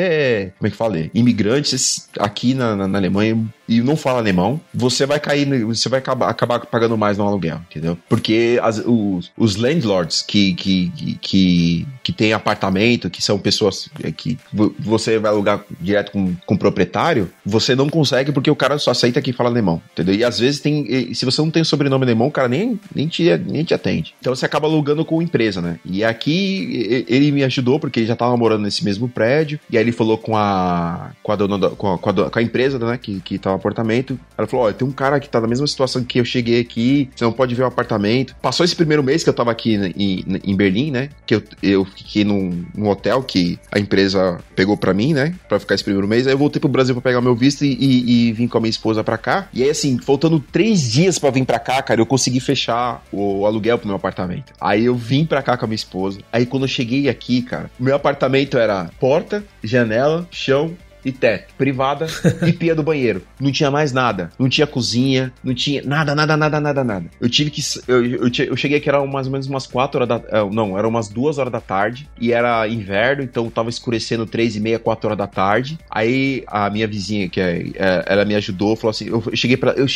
é, como é que fala? Imigrante aqui na Alemanha e não fala alemão, você vai acabar pagando mais no aluguel, entendeu? Porque os landlords que tem apartamento, que são pessoas que você vai alugar direto com o proprietário, você não consegue porque o cara só aceita quem fala alemão, entendeu? E às vezes se você não tem sobrenome alemão, o cara nem te atende. Então você acaba alugando com empresa, né? E aqui ele me ajudou porque ele já tava morando nesse mesmo prédio, e aí ele falou com a empresa, né, que tá no apartamento. Ela falou, tem um cara que tá na mesma situação que eu cheguei aqui, você não pode ver o apartamento. Passou esse primeiro mês que eu tava aqui em Berlim, né, que eu fiquei num hotel que a empresa pegou pra mim, né, pra ficar esse primeiro mês. Aí eu voltei pro Brasil pra pegar meu visto e vim com a minha esposa pra cá. E aí, assim, faltando 3 dias pra vir pra cá, cara, eu consegui fechar o aluguel pro meu apartamento. Aí eu vim pra cá com a minha esposa. Aí quando eu cheguei aqui, cara, o meu apartamento era porta, janela, chão e teto, privada e pia do banheiro. Não tinha mais nada. Não tinha cozinha, não tinha nada. Eu tive que... Eu cheguei aqui, era mais ou menos umas 4 horas da... Não, eram umas 2 horas da tarde e era inverno, então tava escurecendo 3h30, 4 horas da tarde. Aí a minha vizinha, ela me ajudou, falou assim, eu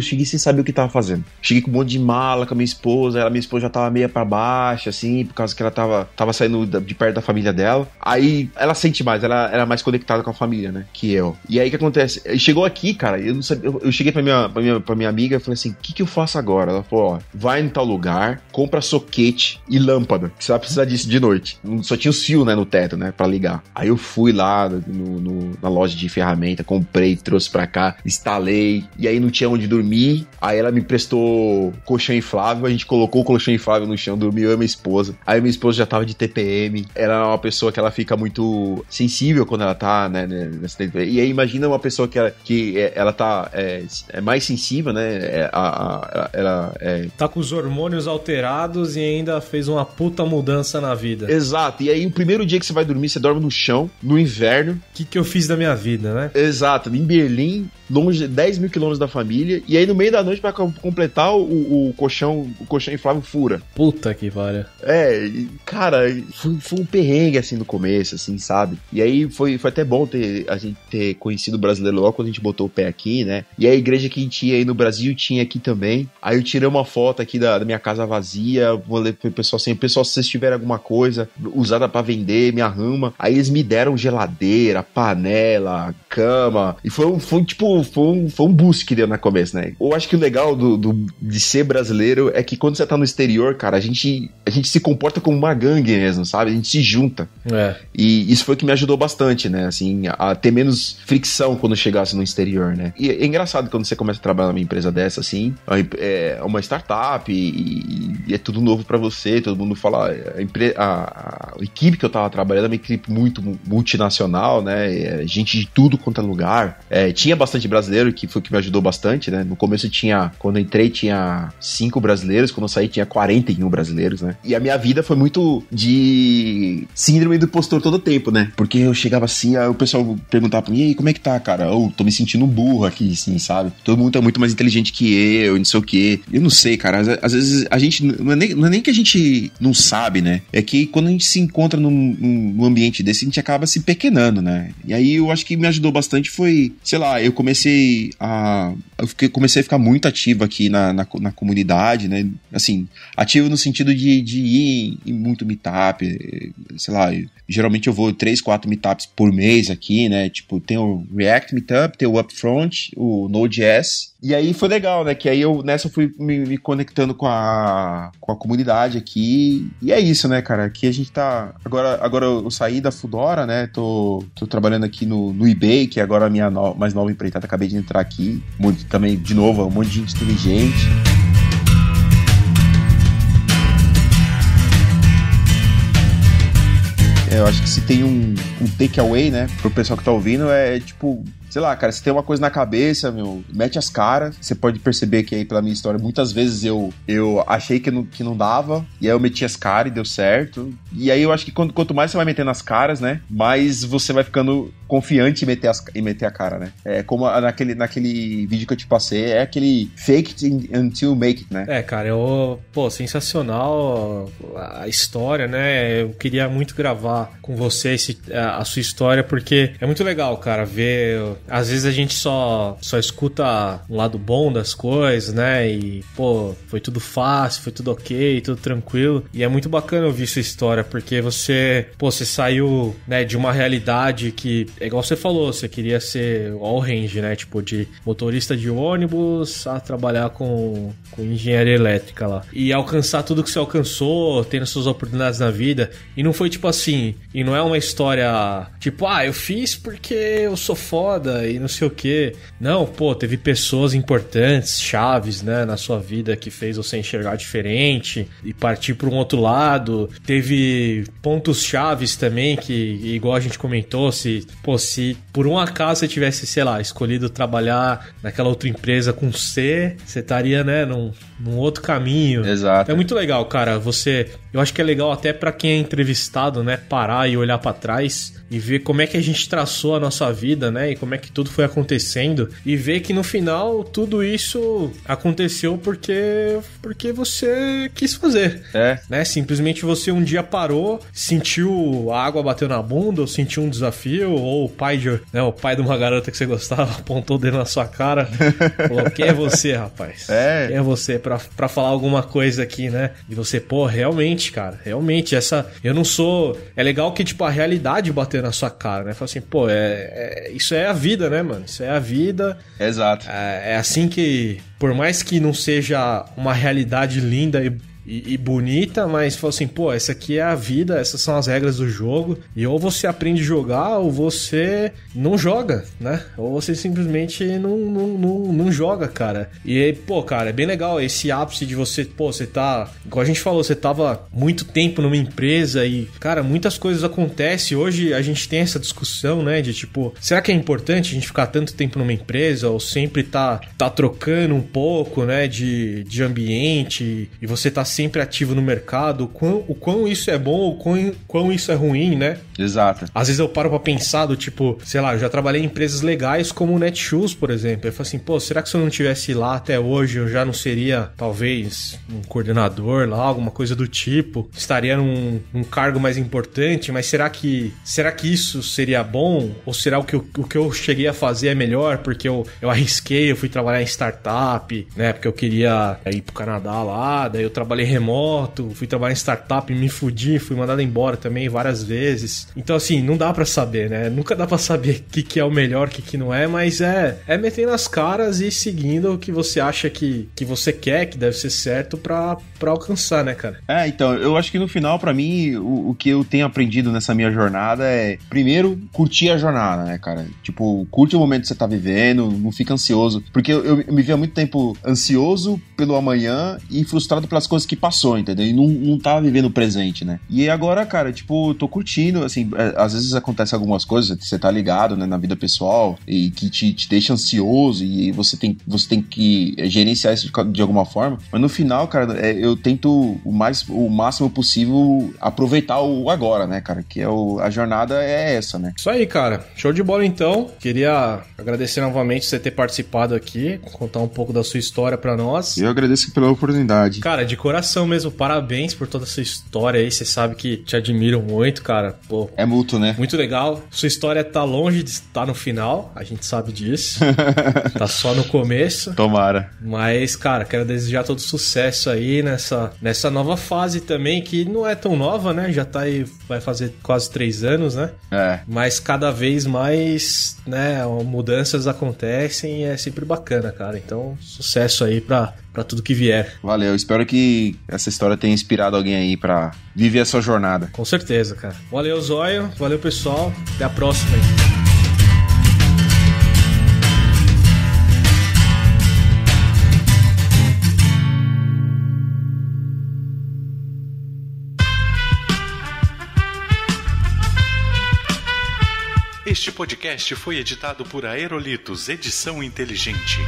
cheguei sem saber o que tava fazendo. Cheguei com um monte de mala com a minha esposa, minha esposa já tava meio pra baixo, assim, por causa que ela tava saindo de perto da família dela. Aí ela sente mais, ela era mais conectada com a família, né, que eu. E aí o que acontece? Chegou aqui, cara, eu não sabia, eu cheguei pra minha amiga e falei assim, o que eu faço agora? Ela falou, vai em tal lugar, compra soquete e lâmpada, que você vai precisar disso de noite. Só tinha os fios, né, no teto, né, pra ligar. Aí eu fui lá na loja de ferramenta, comprei, trouxe pra cá, instalei, e aí não tinha onde dormir, aí ela me prestou colchão inflável, a gente colocou o colchão inflável no chão, dormiu eu e minha esposa. Aí minha esposa já tava de TPM, ela é uma pessoa que ela fica muito sensível quando ela tá, né, né? E aí imagina uma pessoa que ela tá mais sensível, né? Tá com os hormônios alterados e ainda fez uma puta mudança na vida. Exato. E aí o primeiro dia que você vai dormir, você dorme no chão, no inverno. O que eu fiz da minha vida, né? Exato. Em Berlim, longe, 10 mil quilômetros da família. E aí no meio da noite, pra completar, o colchão inflável fura. Puta que pariu. Cara, foi um perrengue, assim, no começo, assim, sabe? E aí foi até bom a gente ter conhecido o brasileiro logo quando a gente botou o pé aqui, né? E a igreja que a gente tinha aí no Brasil tinha aqui também. Aí eu tirei uma foto aqui da minha casa vazia, vou ler pro pessoal assim, pessoal, se vocês tiverem alguma coisa usada pra vender, me arruma. Aí eles me deram geladeira, panela, cama. E foi um boost que deu na começo, né? Eu acho que o legal de ser brasileiro é que quando você tá no exterior, cara, a gente se comporta como uma gangue mesmo, sabe? A gente se junta. E isso foi o que me ajudou bastante, né? Assim, a ter menos fricção quando chegasse no exterior, né? E é engraçado quando você começa a trabalhar numa empresa dessa, assim, é uma startup e é tudo novo pra você, todo mundo fala, a equipe que eu tava trabalhando é uma equipe muito multinacional, né? Gente de tudo quanto é lugar. Tinha bastante brasileiro, que foi o que me ajudou bastante, né? No começo quando eu entrei, tinha 5 brasileiros, quando eu saí tinha 41 brasileiros, né? E a minha vida foi muito de síndrome do impostor todo o tempo, né? Porque eu chegava assim, aí o pessoal perguntava pra mim, e aí, como é que tá, cara? Eu tô me sentindo um burro aqui, assim, sabe? Todo mundo é muito mais inteligente que eu, não sei o quê. Eu não sei, cara, às vezes a gente, não é nem que a gente não sabe, né? É que quando a gente se encontra num ambiente desse, a gente acaba se pequenando, né? E aí eu acho que me ajudou bastante foi, sei lá, eu comecei a ficar muito ativo aqui na comunidade, né? Assim, ativo no sentido de ir em muito meetup, sei lá, geralmente eu vou 3, 4 meetups por mês aqui, né? Tipo, tem o React Meetup, tem o Upfront, o Node.js. E aí foi legal, né? Que aí eu fui me conectando com a comunidade aqui. E é isso, né, cara? Aqui a gente tá... Agora eu saí da Foodora, né? Tô trabalhando aqui no eBay, que agora é a minha mais nova empreitada. Acabei de entrar aqui. Também, de novo, um monte de gente inteligente. Eu acho que se tem um takeaway, né, pro pessoal que tá ouvindo, é tipo... Sei lá, cara, se tem uma coisa na cabeça, mete as caras. Você pode perceber que aí, pela minha história, muitas vezes eu achei que não dava, e aí eu meti as caras e deu certo. E aí eu acho que quanto mais você vai metendo as caras, né, mais você vai ficando confiante em meter a cara, né? É como naquele vídeo que eu te passei, é aquele fake it until make it, né? Cara, sensacional a história, né? Eu queria muito gravar com você a sua história, porque é muito legal, cara, ver... Às vezes a gente só escuta um lado bom das coisas, né? E, foi tudo fácil, foi tudo ok, tudo tranquilo. E é muito bacana ouvir sua história, porque você saiu, né, de uma realidade que, é igual você falou, você queria ser all range, né? Tipo, de motorista de ônibus a trabalhar com engenharia elétrica lá. E alcançar tudo que você alcançou, tendo suas oportunidades na vida. E não foi tipo assim, e não é uma história tipo, eu fiz porque eu sou foda e não sei o que. Não, teve pessoas importantes, chaves, né, na sua vida que fez você enxergar diferente e partir para um outro lado. Teve pontos chaves também que, igual a gente comentou, se por um acaso você tivesse, sei lá, escolhido trabalhar naquela outra empresa com C, você estaria, né, num outro caminho. Exato. É muito legal, cara. Eu acho que é legal até para quem é entrevistado, né, parar e olhar para trás e ver como é que a gente traçou a nossa vida, né? E como é que tudo foi acontecendo. E ver que no final tudo isso aconteceu porque você quis fazer. Né? Simplesmente você um dia parou, sentiu a água bateu na bunda, ou sentiu um desafio, ou o pai de uma garota que você gostava apontou o dedo na sua cara. Falou, quem é você, rapaz? Quem é você pra falar alguma coisa aqui, né? E você, realmente, cara, realmente, eu não sou... É legal que, tipo, a realidade bateu na sua cara, né? Fala assim, isso é a vida, né, mano? Isso é a vida. Exato. É assim que, por mais que não seja uma realidade linda e bonita, mas falou assim, pô, essa aqui é a vida, essas são as regras do jogo, e ou você aprende a jogar ou você não joga, né? Ou você simplesmente não joga, cara. E, pô, cara, é bem legal esse ápice de você, pô, você tá, igual a gente falou, você tava muito tempo numa empresa e, cara, muitas coisas acontecem. Hoje a gente tem essa discussão, né, de tipo, será que é importante a gente ficar tanto tempo numa empresa ou sempre tá trocando um pouco, né, de ambiente e você tá sempre ativo no mercado, o quão isso é bom, o quão isso é ruim, né? Exato. Às vezes eu paro pra pensar do tipo, sei lá, eu já trabalhei em empresas legais como o Netshoes, por exemplo. Eu falo assim, pô, será que se eu não tivesse lá até hoje, eu já não seria, talvez, um coordenador lá, alguma coisa do tipo? Estaria num cargo mais importante, mas será que isso seria bom? Ou será o que eu cheguei a fazer é melhor porque eu arrisquei, eu fui trabalhar em startup, né? Porque eu queria ir pro Canadá lá, daí eu trabalhei remoto, fui trabalhar em startup, me fudi, fui mandado embora também várias vezes. Então, assim, não dá pra saber, né? Nunca dá pra saber o que é o melhor, o que não é, mas é metendo as caras e seguindo o que você acha que você quer, que deve ser certo pra alcançar, né, cara? Então, eu acho que no final, pra mim, o que eu tenho aprendido nessa minha jornada é, primeiro, curtir a jornada, né, cara? Tipo, curte o momento que você tá vivendo, não fica ansioso. Porque eu me vi há muito tempo ansioso pelo amanhã e frustrado pelas coisas que passou, entendeu? E não tava vivendo o presente, né? E agora, cara, tipo, tô curtindo, assim, às vezes acontece algumas coisas, você tá ligado, né, na vida pessoal e que te deixa ansioso e você tem que gerenciar isso de alguma forma. Mas no final, cara, eu tento o máximo possível aproveitar o agora, né, cara? Que a jornada é essa, né? Isso aí, cara. Show de bola, então. Queria agradecer novamente você ter participado aqui, contar um pouco da sua história pra nós. Eu agradeço pela oportunidade. Cara, de coração mesmo, parabéns por toda essa história aí. Você sabe que te admiro muito, cara. Pô, é mútuo, né? Muito legal. Sua história tá longe de estar no final, a gente sabe disso. Tá só no começo. Tomara. Mas, cara, quero desejar todo sucesso aí nessa nova fase também, que não é tão nova, né? Já tá aí, vai fazer quase 3 anos, né? Mas cada vez mais, né, mudanças acontecem e é sempre bacana, cara. Então, sucesso aí pra tudo que vier. Valeu, espero que essa história tenha inspirado alguém aí pra viver a sua jornada. Com certeza, cara. Valeu, Zóio. Valeu, pessoal. Até a próxima aí. Este podcast foi editado por Aerolitos Edição Inteligente.